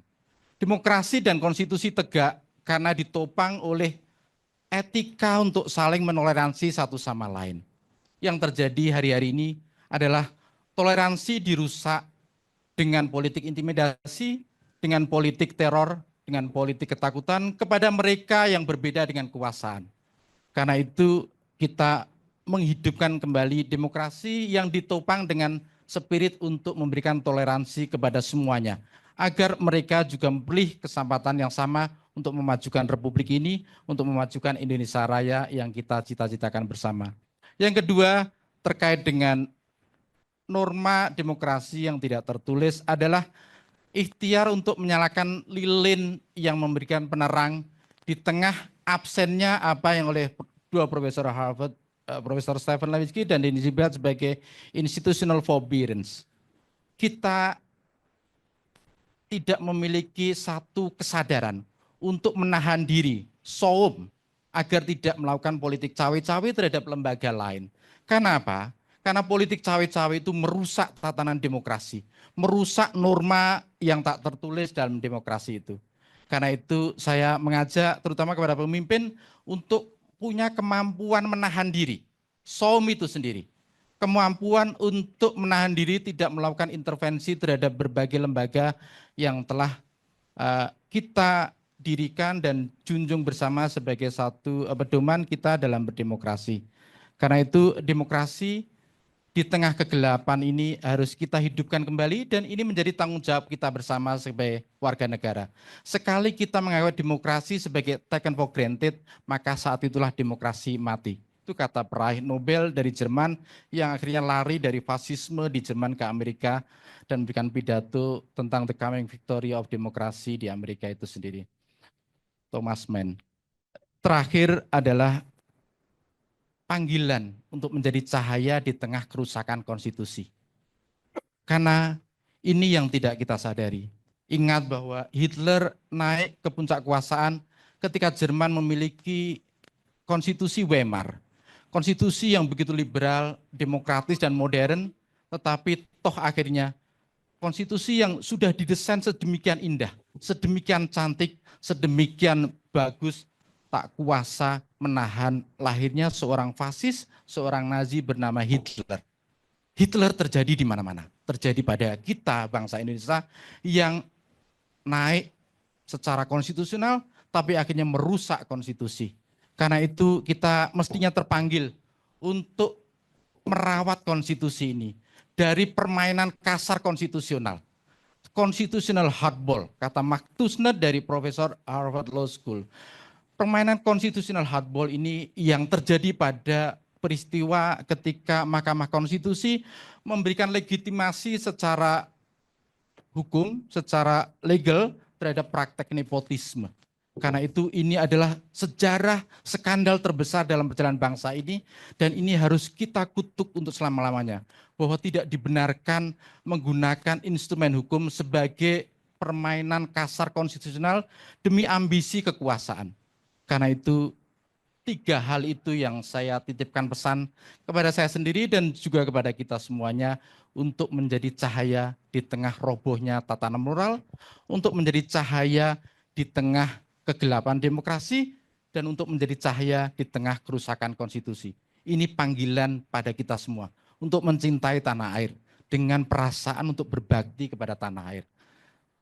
Demokrasi dan konstitusi tegak karena ditopang oleh etika untuk saling menoleransi satu sama lain. Yang terjadi hari-hari ini adalah toleransi dirusak dengan politik intimidasi, dengan politik teror, dengan politik ketakutan kepada mereka yang berbeda dengan kekuasaan. Karena itu kita menghidupkan kembali demokrasi yang ditopang dengan spirit untuk memberikan toleransi kepada semuanya, agar mereka juga memberi kesempatan yang sama untuk memajukan Republik ini, untuk memajukan Indonesia Raya yang kita cita-citakan bersama. Yang kedua, terkait dengan norma demokrasi yang tidak tertulis adalah ikhtiar untuk menyalakan lilin yang memberikan penerang di tengah absennya apa yang oleh dua profesor Harvard, Profesor Stephen Levitsky dan Daniel Ziblatt sebagai institutional forbearance. Kita tidak memiliki satu kesadaran untuk menahan diri, saum, agar tidak melakukan politik cawe-cawe terhadap lembaga lain. Karena apa? Karena politik cawe-cawe itu merusak tatanan demokrasi, merusak norma yang tak tertulis dalam demokrasi itu. Karena itu saya mengajak terutama kepada pemimpin untuk punya kemampuan menahan diri. Saum itu sendiri. Kemampuan untuk menahan diri tidak melakukan intervensi terhadap berbagai lembaga yang telah kita dirikan dan junjung bersama sebagai satu pedoman kita dalam berdemokrasi. Karena itu demokrasi di tengah kegelapan ini harus kita hidupkan kembali dan ini menjadi tanggung jawab kita bersama sebagai warga negara. Sekali kita menganggap demokrasi sebagai taken for granted, maka saat itulah demokrasi mati. Itu kata peraih Nobel dari Jerman yang akhirnya lari dari fasisme di Jerman ke Amerika dan memberikan pidato tentang the coming victory of democracy di Amerika itu sendiri. Thomas Mann. Terakhir adalah panggilan untuk menjadi cahaya di tengah kerusakan konstitusi. Karena ini yang tidak kita sadari. Ingat bahwa Hitler naik ke puncak kekuasaan ketika Jerman memiliki konstitusi Weimar. Konstitusi yang begitu liberal, demokratis, dan modern, tetapi toh akhirnya konstitusi yang sudah didesain sedemikian indah, sedemikian cantik, sedemikian bagus, tak kuasa menahan lahirnya seorang fasis, seorang Nazi bernama Hitler. Hitler terjadi di mana-mana. Terjadi pada kita, bangsa Indonesia, yang naik secara konstitusional, tapi akhirnya merusak konstitusi. Karena itu kita mestinya terpanggil untuk merawat konstitusi ini. Dari permainan kasar konstitusional. Constitutional hardball, kata Mark Tushnet dari Profesor Harvard Law School. Permainan konstitusional hardball ini yang terjadi pada peristiwa ketika Mahkamah Konstitusi memberikan legitimasi secara hukum, secara legal terhadap praktek nepotisme. Karena itu ini adalah sejarah skandal terbesar dalam perjalanan bangsa ini dan ini harus kita kutuk untuk selama-lamanya. Bahwa tidak dibenarkan menggunakan instrumen hukum sebagai permainan kasar konstitusional demi ambisi kekuasaan. Karena itu 3 hal itu yang saya titipkan pesan kepada saya sendiri dan juga kepada kita semuanya untuk menjadi cahaya di tengah robohnya tatanan moral, untuk menjadi cahaya di tengah kegelapan demokrasi, dan untuk menjadi cahaya di tengah kerusakan konstitusi. Ini panggilan pada kita semua untuk mencintai tanah air dengan perasaan untuk berbakti kepada tanah air.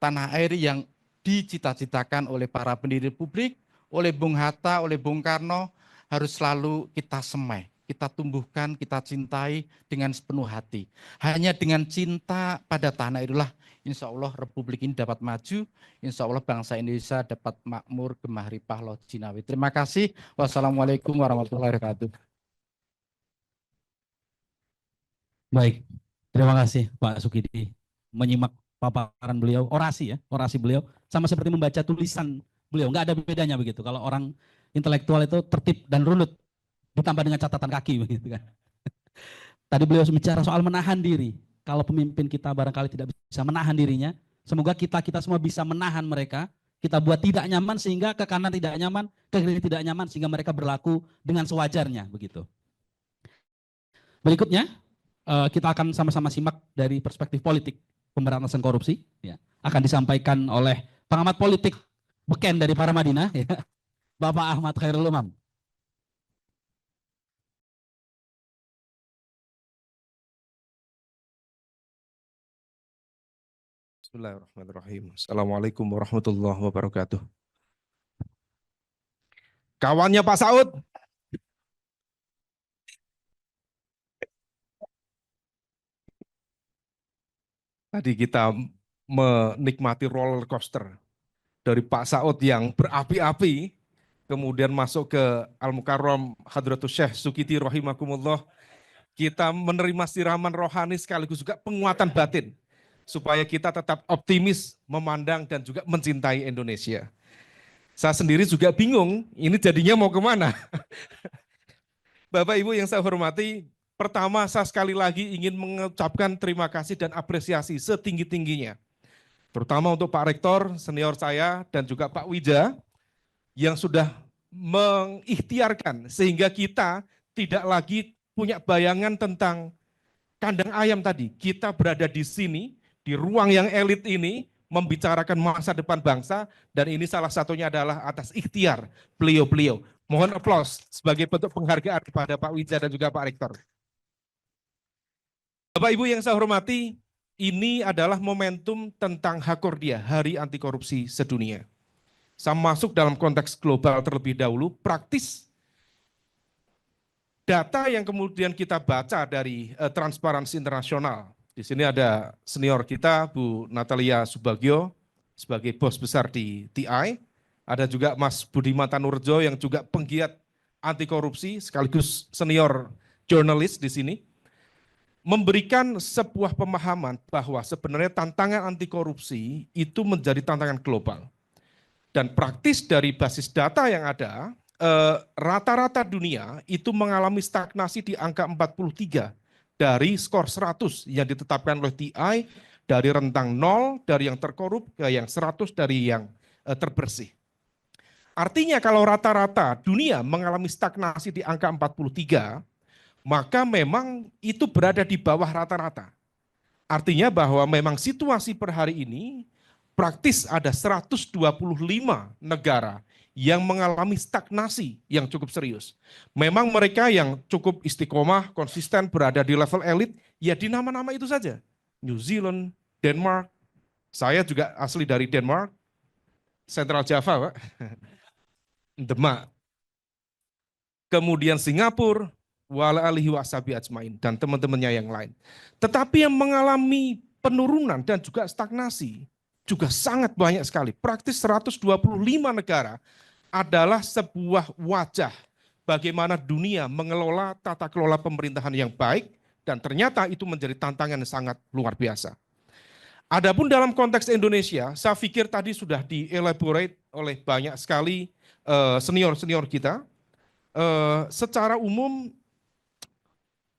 Tanah air yang dicita-citakan oleh para pendiri publik, oleh Bung Hatta, oleh Bung Karno, harus selalu kita semai, kita tumbuhkan, kita cintai dengan sepenuh hati. Hanya dengan cinta pada tanah itulah insya Allah Republik ini dapat maju, insya Allah bangsa Indonesia dapat makmur, gemah ripah, loh jinawi. Terima kasih. Wassalamualaikum warahmatullahi wabarakatuh. Baik, terima kasih Pak Sukidi. Menyimak paparan beliau, orasi beliau, sama seperti membaca tulisan beliau. Nggak ada bedanya begitu. Kalau orang intelektual itu tertib dan runut, ditambah dengan catatan kaki begitu kan. Tadi beliau bicara soal menahan diri. Kalau pemimpin kita barangkali tidak bisa menahan dirinya, semoga kita semua bisa menahan mereka. Kita buat tidak nyaman sehingga ke kanan tidak nyaman, ke kiri tidak nyaman sehingga mereka berlaku dengan sewajarnya begitu. Berikutnya kita akan sama-sama simak dari perspektif politik pemberantasan korupsi. Ya, akan disampaikan oleh pengamat politik beken dari Paramadina, ya, Bapak Ahmad Khairul Umam. Bismillahirrahmanirrahim. Assalamualaikum warahmatullahi wabarakatuh. Kawannya Pak Saud. Tadi kita menikmati roller coaster dari Pak Saud yang berapi-api, kemudian masuk ke Al-Mukarram Hadratus Syekh Sukidi rahimakumullah. Kita menerima siraman rohani sekaligus juga penguatan batin, supaya kita tetap optimis, memandang dan juga mencintai Indonesia. Saya sendiri juga bingung, ini jadinya mau kemana? Bapak Ibu yang saya hormati, pertama saya sekali lagi ingin mengucapkan terima kasih dan apresiasi setinggi-tingginya. Terutama untuk Pak Rektor, senior saya, dan juga Pak Wija, yang sudah mengikhtiarkan sehingga kita tidak lagi punya bayangan tentang kandang ayam tadi. Kita berada di sini, di ruang yang elit ini, membicarakan masa depan bangsa, dan ini salah satunya adalah atas ikhtiar beliau-beliau. Mohon aplaus sebagai bentuk penghargaan kepada Pak Wija dan juga Pak Rektor. Bapak Ibu yang saya hormati, ini adalah momentum tentang Hakordia, Hari Anti Korupsi Sedunia. Saya masuk dalam konteks global terlebih dahulu, praktis. Data yang kemudian kita baca dari Transparansi Internasional. Di sini ada senior kita, Bu Natalia Subagio, sebagai bos besar di TI. Ada juga Mas Budiman Tanurjo yang juga penggiat anti korupsi, sekaligus senior jurnalis di sini. Memberikan sebuah pemahaman bahwa sebenarnya tantangan anti korupsi itu menjadi tantangan global. Dan praktis dari basis data yang ada, rata-rata dunia itu mengalami stagnasi di angka 43 dari skor 100 yang ditetapkan oleh TI, dari rentang 0 dari yang terkorup ke yang 100 dari yang terbersih. Artinya kalau rata-rata dunia mengalami stagnasi di angka 43, maka memang itu berada di bawah rata-rata. Artinya bahwa memang situasi per hari ini praktis ada 125 negara yang mengalami stagnasi yang cukup serius. Memang mereka yang cukup istiqomah, konsisten, berada di level elit, ya di nama-nama itu saja. New Zealand, Denmark, saya juga asli dari Denmark, Central Java, Pak. Demak. Kemudian Singapura, wala alihi wasabi ajmain, dan teman-temannya yang lain. Tetapi yang mengalami penurunan dan juga stagnasi juga sangat banyak sekali. Praktis 125 negara adalah sebuah wajah bagaimana dunia mengelola tata kelola pemerintahan yang baik, dan ternyata itu menjadi tantangan yang sangat luar biasa. Adapun dalam konteks Indonesia, saya pikir tadi sudah di-elaborate oleh banyak sekali senior-senior kita. Secara umum,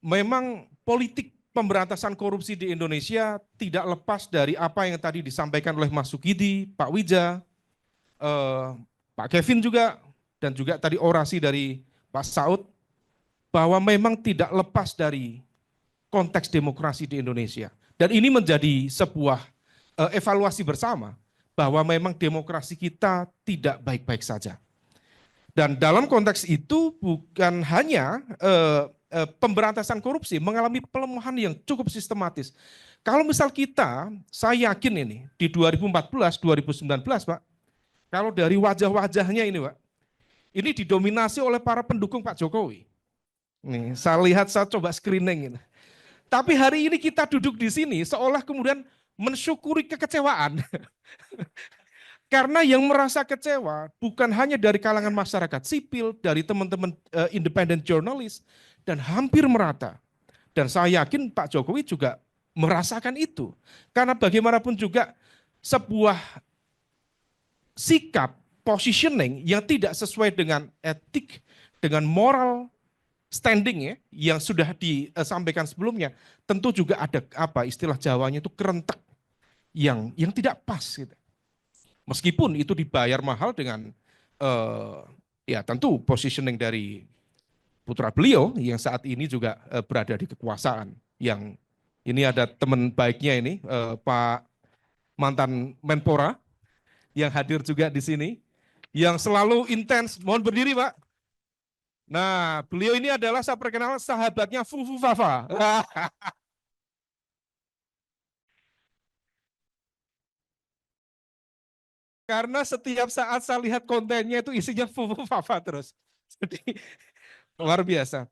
memang politik pemberantasan korupsi di Indonesia tidak lepas dari apa yang tadi disampaikan oleh Mas Sukidi, Pak Wija, Pak Kevin juga, dan juga tadi orasi dari Pak Saud, bahwa memang tidak lepas dari konteks demokrasi di Indonesia. Dan ini menjadi sebuah evaluasi bersama bahwa memang demokrasi kita tidak baik-baik saja. Dan dalam konteks itu bukan hanya pemberantasan korupsi mengalami pelemahan yang cukup sistematis. Kalau misal kita, saya yakin ini di 2014, 2019 Pak, kalau dari wajah-wajahnya ini Pak, ini didominasi oleh para pendukung Pak Jokowi. Nih, saya lihat, saya coba screening ini. Tapi hari ini kita duduk di sini seolah kemudian mensyukuri kekecewaan. Karena yang merasa kecewa bukan hanya dari kalangan masyarakat sipil, dari teman-teman independent journalist, dan hampir merata. Dan saya yakin Pak Jokowi juga merasakan itu. Karena bagaimanapun juga sebuah sikap, positioning yang tidak sesuai dengan etik, dengan moral standing ya, yang sudah disampaikan sebelumnya, tentu juga ada istilah Jawanya itu kerentek yang tidak pas gitu. Meskipun itu dibayar mahal dengan ya tentu positioning dari putra beliau yang saat ini juga berada di kekuasaan. Yang ini ada teman baiknya ini Pak mantan Menpora yang hadir juga di sini, yang selalu intens. Mohon berdiri Pak. Nah, beliau ini adalah saya perkenalkan sahabatnya Fufu Fafa. Karena setiap saat saya lihat kontennya itu isinya Fufu Fafa terus. Jadi luar biasa.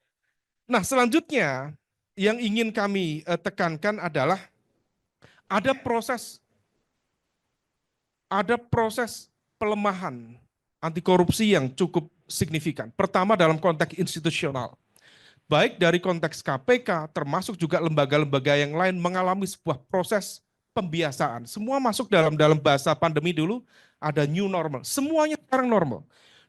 Nah, selanjutnya yang ingin kami tekankan adalah ada proses pelemahan anti korupsi yang cukup signifikan. Pertama dalam konteks institusional. Baik dari konteks KPK termasuk juga lembaga-lembaga yang lain mengalami sebuah proses pembiasaan. Semua masuk dalam bahasa pandemi dulu ada new normal. Semuanya sekarang normal.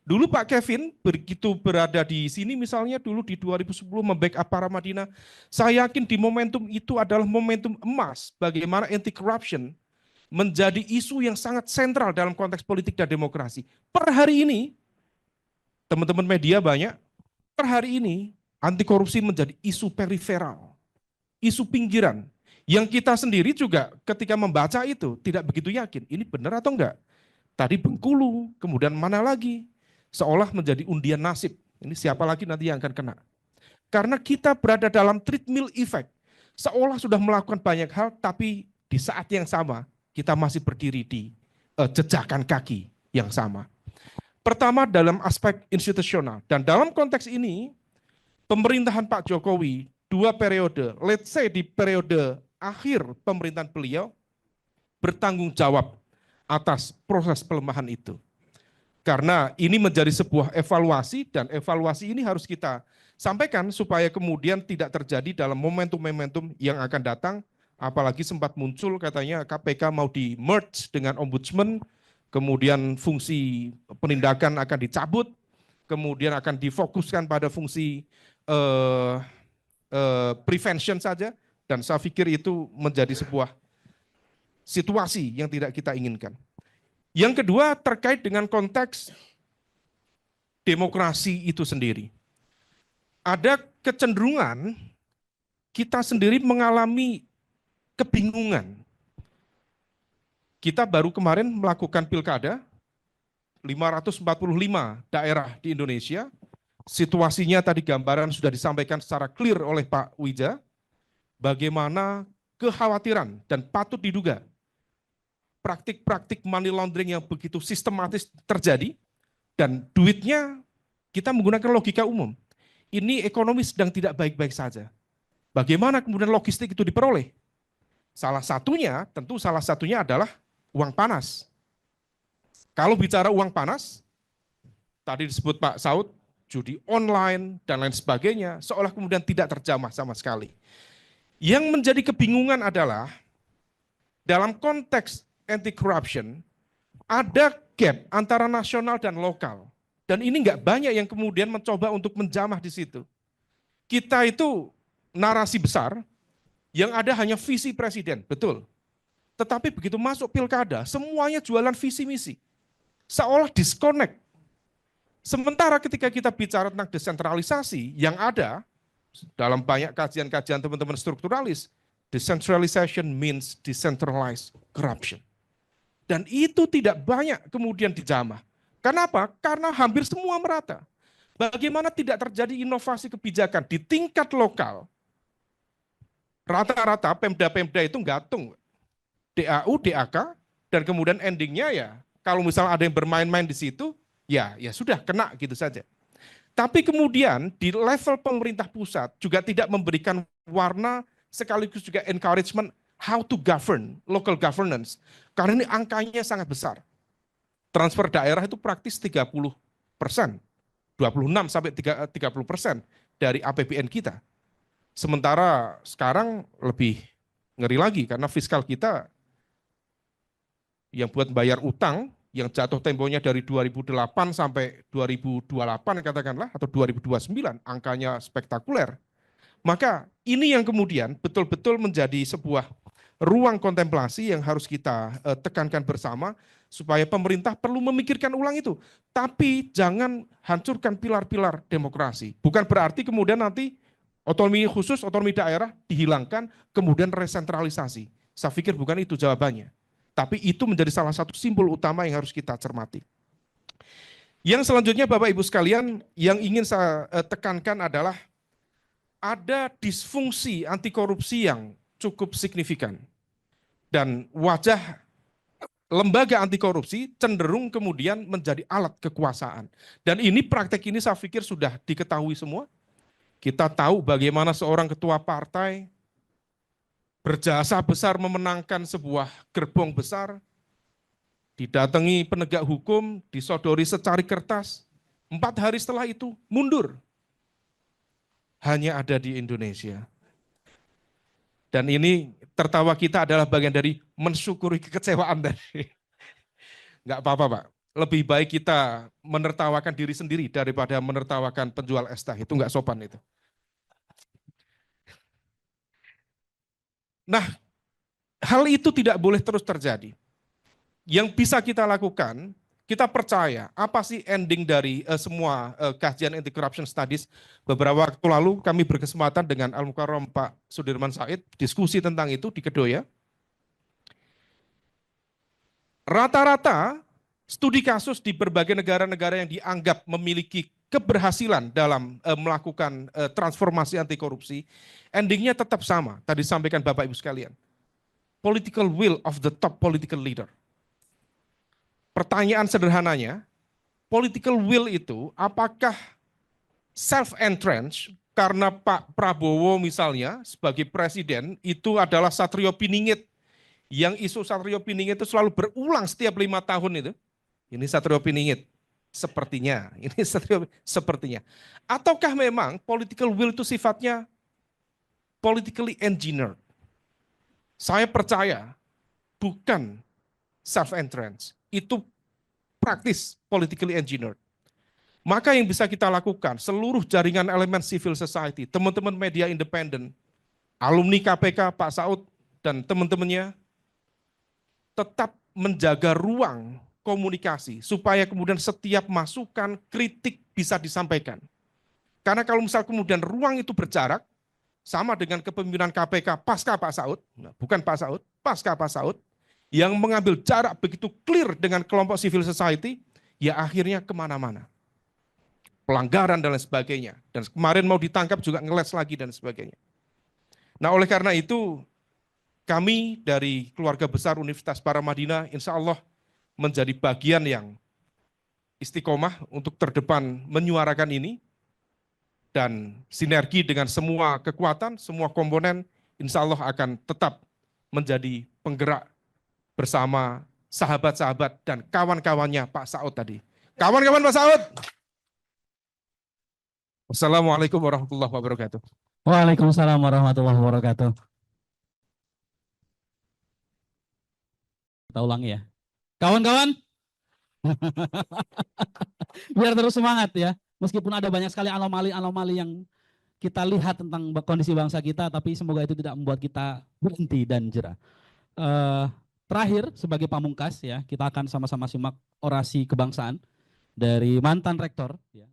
Dulu Pak Kevin begitu berada di sini misalnya dulu di 2010 membackup para Madinah. Saya yakin di momentum itu adalah momentum emas bagaimana anti corruption menjadi isu yang sangat sentral dalam konteks politik dan demokrasi. Per hari ini, teman-teman media banyak, per hari ini anti korupsi menjadi isu periferal, isu pinggiran. Yang kita sendiri juga ketika membaca itu tidak begitu yakin, ini benar atau enggak. Tadi Bengkulu, kemudian mana lagi, seolah menjadi undian nasib. Ini siapa lagi nanti yang akan kena. Karena kita berada dalam treadmill effect, seolah sudah melakukan banyak hal, tapi di saat yang sama, kita masih berdiri di jejakan kaki yang sama. Pertama dalam aspek institusional, dan dalam konteks ini, pemerintahan Pak Jokowi 2 periode, let's say di periode akhir pemerintahan beliau, bertanggung jawab atas proses pelemahan itu. Karena ini menjadi sebuah evaluasi, dan evaluasi ini harus kita sampaikan supaya kemudian tidak terjadi dalam momentum-momentum yang akan datang. Apalagi sempat muncul katanya KPK mau di-merge dengan Ombudsman, kemudian fungsi penindakan akan dicabut, kemudian akan difokuskan pada fungsi prevention saja, dan saya pikir itu menjadi sebuah situasi yang tidak kita inginkan. Yang kedua terkait dengan konteks demokrasi itu sendiri. Ada kecenderungan kita sendiri mengalami kebingungan. Kita baru kemarin melakukan pilkada, 545 daerah di Indonesia. Situasinya tadi gambaran sudah disampaikan secara clear oleh Pak Wija, bagaimana kekhawatiran dan patut diduga praktik-praktik money laundering yang begitu sistematis terjadi, dan duitnya kita menggunakan logika umum. Ini ekonomi sedang tidak baik-baik saja. Bagaimana kemudian logistik itu diperoleh? Salah satunya adalah uang panas. Kalau bicara uang panas, tadi disebut Pak Saud, judi online dan lain sebagainya, seolah kemudian tidak terjamah sama sekali. Yang menjadi kebingungan adalah dalam konteks anti corruption ada gap antara nasional dan lokal. Dan ini nggak banyak yang kemudian mencoba untuk menjamah di situ. Kita itu narasi besar, yang ada hanya visi presiden, betul. Tetapi begitu masuk pilkada, semuanya jualan visi misi. Seolah disconnect Sementara ketika kita bicara tentang desentralisasi yang ada dalam banyak kajian-kajian teman-teman strukturalis, decentralization means decentralized corruption. Dan itu tidak banyak kemudian dijamah. Kenapa? Karena hampir semua merata. Bagaimana tidak terjadi inovasi kebijakan di tingkat lokal? Rata-rata Pemda-Pemda itu gantung DAU, DAK, dan kemudian endingnya ya, kalau misalnya ada yang bermain-main di situ, ya sudah kena gitu saja. Tapi kemudian di level pemerintah pusat juga tidak memberikan warna sekaligus juga encouragement how to govern, local governance. Karena ini angkanya sangat besar. Transfer daerah itu praktis 30%, 26 sampai 30% dari APBN kita. Sementara sekarang lebih ngeri lagi karena fiskal kita yang buat bayar utang yang jatuh temponya dari 2008 sampai 2028 katakanlah atau 2029 angkanya spektakuler. Maka ini yang kemudian betul-betul menjadi sebuah ruang kontemplasi yang harus kita tekankan bersama supaya pemerintah perlu memikirkan ulang itu. Tapi jangan hancurkan pilar-pilar demokrasi. Bukan berarti kemudian nanti otonomi khusus, otonomi daerah dihilangkan, kemudian resentralisasi. Saya pikir bukan itu jawabannya. Tapi itu menjadi salah satu simbol utama yang harus kita cermati. Yang selanjutnya Bapak Ibu sekalian, yang ingin saya tekankan adalah ada disfungsi anti korupsi yang cukup signifikan. Dan wajah lembaga anti korupsi cenderung kemudian menjadi alat kekuasaan. Dan ini praktek ini saya pikir sudah diketahui semua. Kita tahu bagaimana seorang ketua partai berjasa besar memenangkan sebuah gerbong besar, didatangi penegak hukum, disodori secari kertas, 4 hari setelah itu mundur. Hanya ada di Indonesia. Dan ini tertawa kita adalah bagian dari mensyukuri kekecewaan dari. Enggak apa-apa Pak, lebih baik kita menertawakan diri sendiri daripada menertawakan penjual es teh, itu enggak sopan itu. Nah, hal itu tidak boleh terus terjadi. Yang bisa kita lakukan, kita percaya apa sih ending dari semua kajian anti-corruption studies. Beberapa waktu lalu kami berkesempatan dengan Al-Mukarram Pak Sudirman Said, diskusi tentang itu di Kedoya. Rata-rata studi kasus di berbagai negara-negara yang dianggap memiliki keberhasilan dalam melakukan transformasi anti korupsi, endingnya tetap sama, tadi disampaikan Bapak Ibu sekalian. Political will of the top political leader. Pertanyaan sederhananya, political will itu apakah self-entrenched karena Pak Prabowo misalnya sebagai presiden itu adalah Satrio Piningit, yang isu Satrio Piningit itu selalu berulang setiap 5 tahun itu. Ini Satrio Piningit. Sepertinya, ini sepertinya. Ataukah memang political will itu sifatnya politically engineered? Saya percaya bukan self-entrenched, itu praktis politically engineered. Maka yang bisa kita lakukan, seluruh jaringan elemen civil society, teman-teman media independen, alumni KPK, Pak Saud, dan teman-temannya, tetap menjaga ruang komunikasi supaya kemudian setiap masukan, kritik bisa disampaikan. Karena kalau misal kemudian ruang itu berjarak, sama dengan kepemimpinan KPK pasca Pak Saud, bukan Pak Saud, pasca Pak Saud, yang mengambil jarak begitu clear dengan kelompok civil society, ya akhirnya kemana-mana. Pelanggaran dan lain sebagainya. Dan kemarin mau ditangkap juga ngeles lagi dan sebagainya. Nah oleh karena itu, kami dari keluarga besar Universitas Paramadina, insya Allah menjadi bagian yang istiqomah untuk terdepan menyuarakan ini, dan sinergi dengan semua kekuatan, semua komponen, insya Allah akan tetap menjadi penggerak bersama sahabat-sahabat dan kawan-kawannya Pak Saud tadi. Kawan-kawan Pak Saud. Wassalamualaikum warahmatullahi wabarakatuh. Waalaikumsalam warahmatullahi wabarakatuh. Kita ulangi ya. Kawan-kawan, biar terus semangat ya. Meskipun ada banyak sekali anomali-anomali yang kita lihat tentang kondisi bangsa kita, tapi semoga itu tidak membuat kita berhenti dan jera. Terakhir, sebagai pamungkas ya, kita akan sama-sama simak orasi kebangsaan dari mantan rektor ya,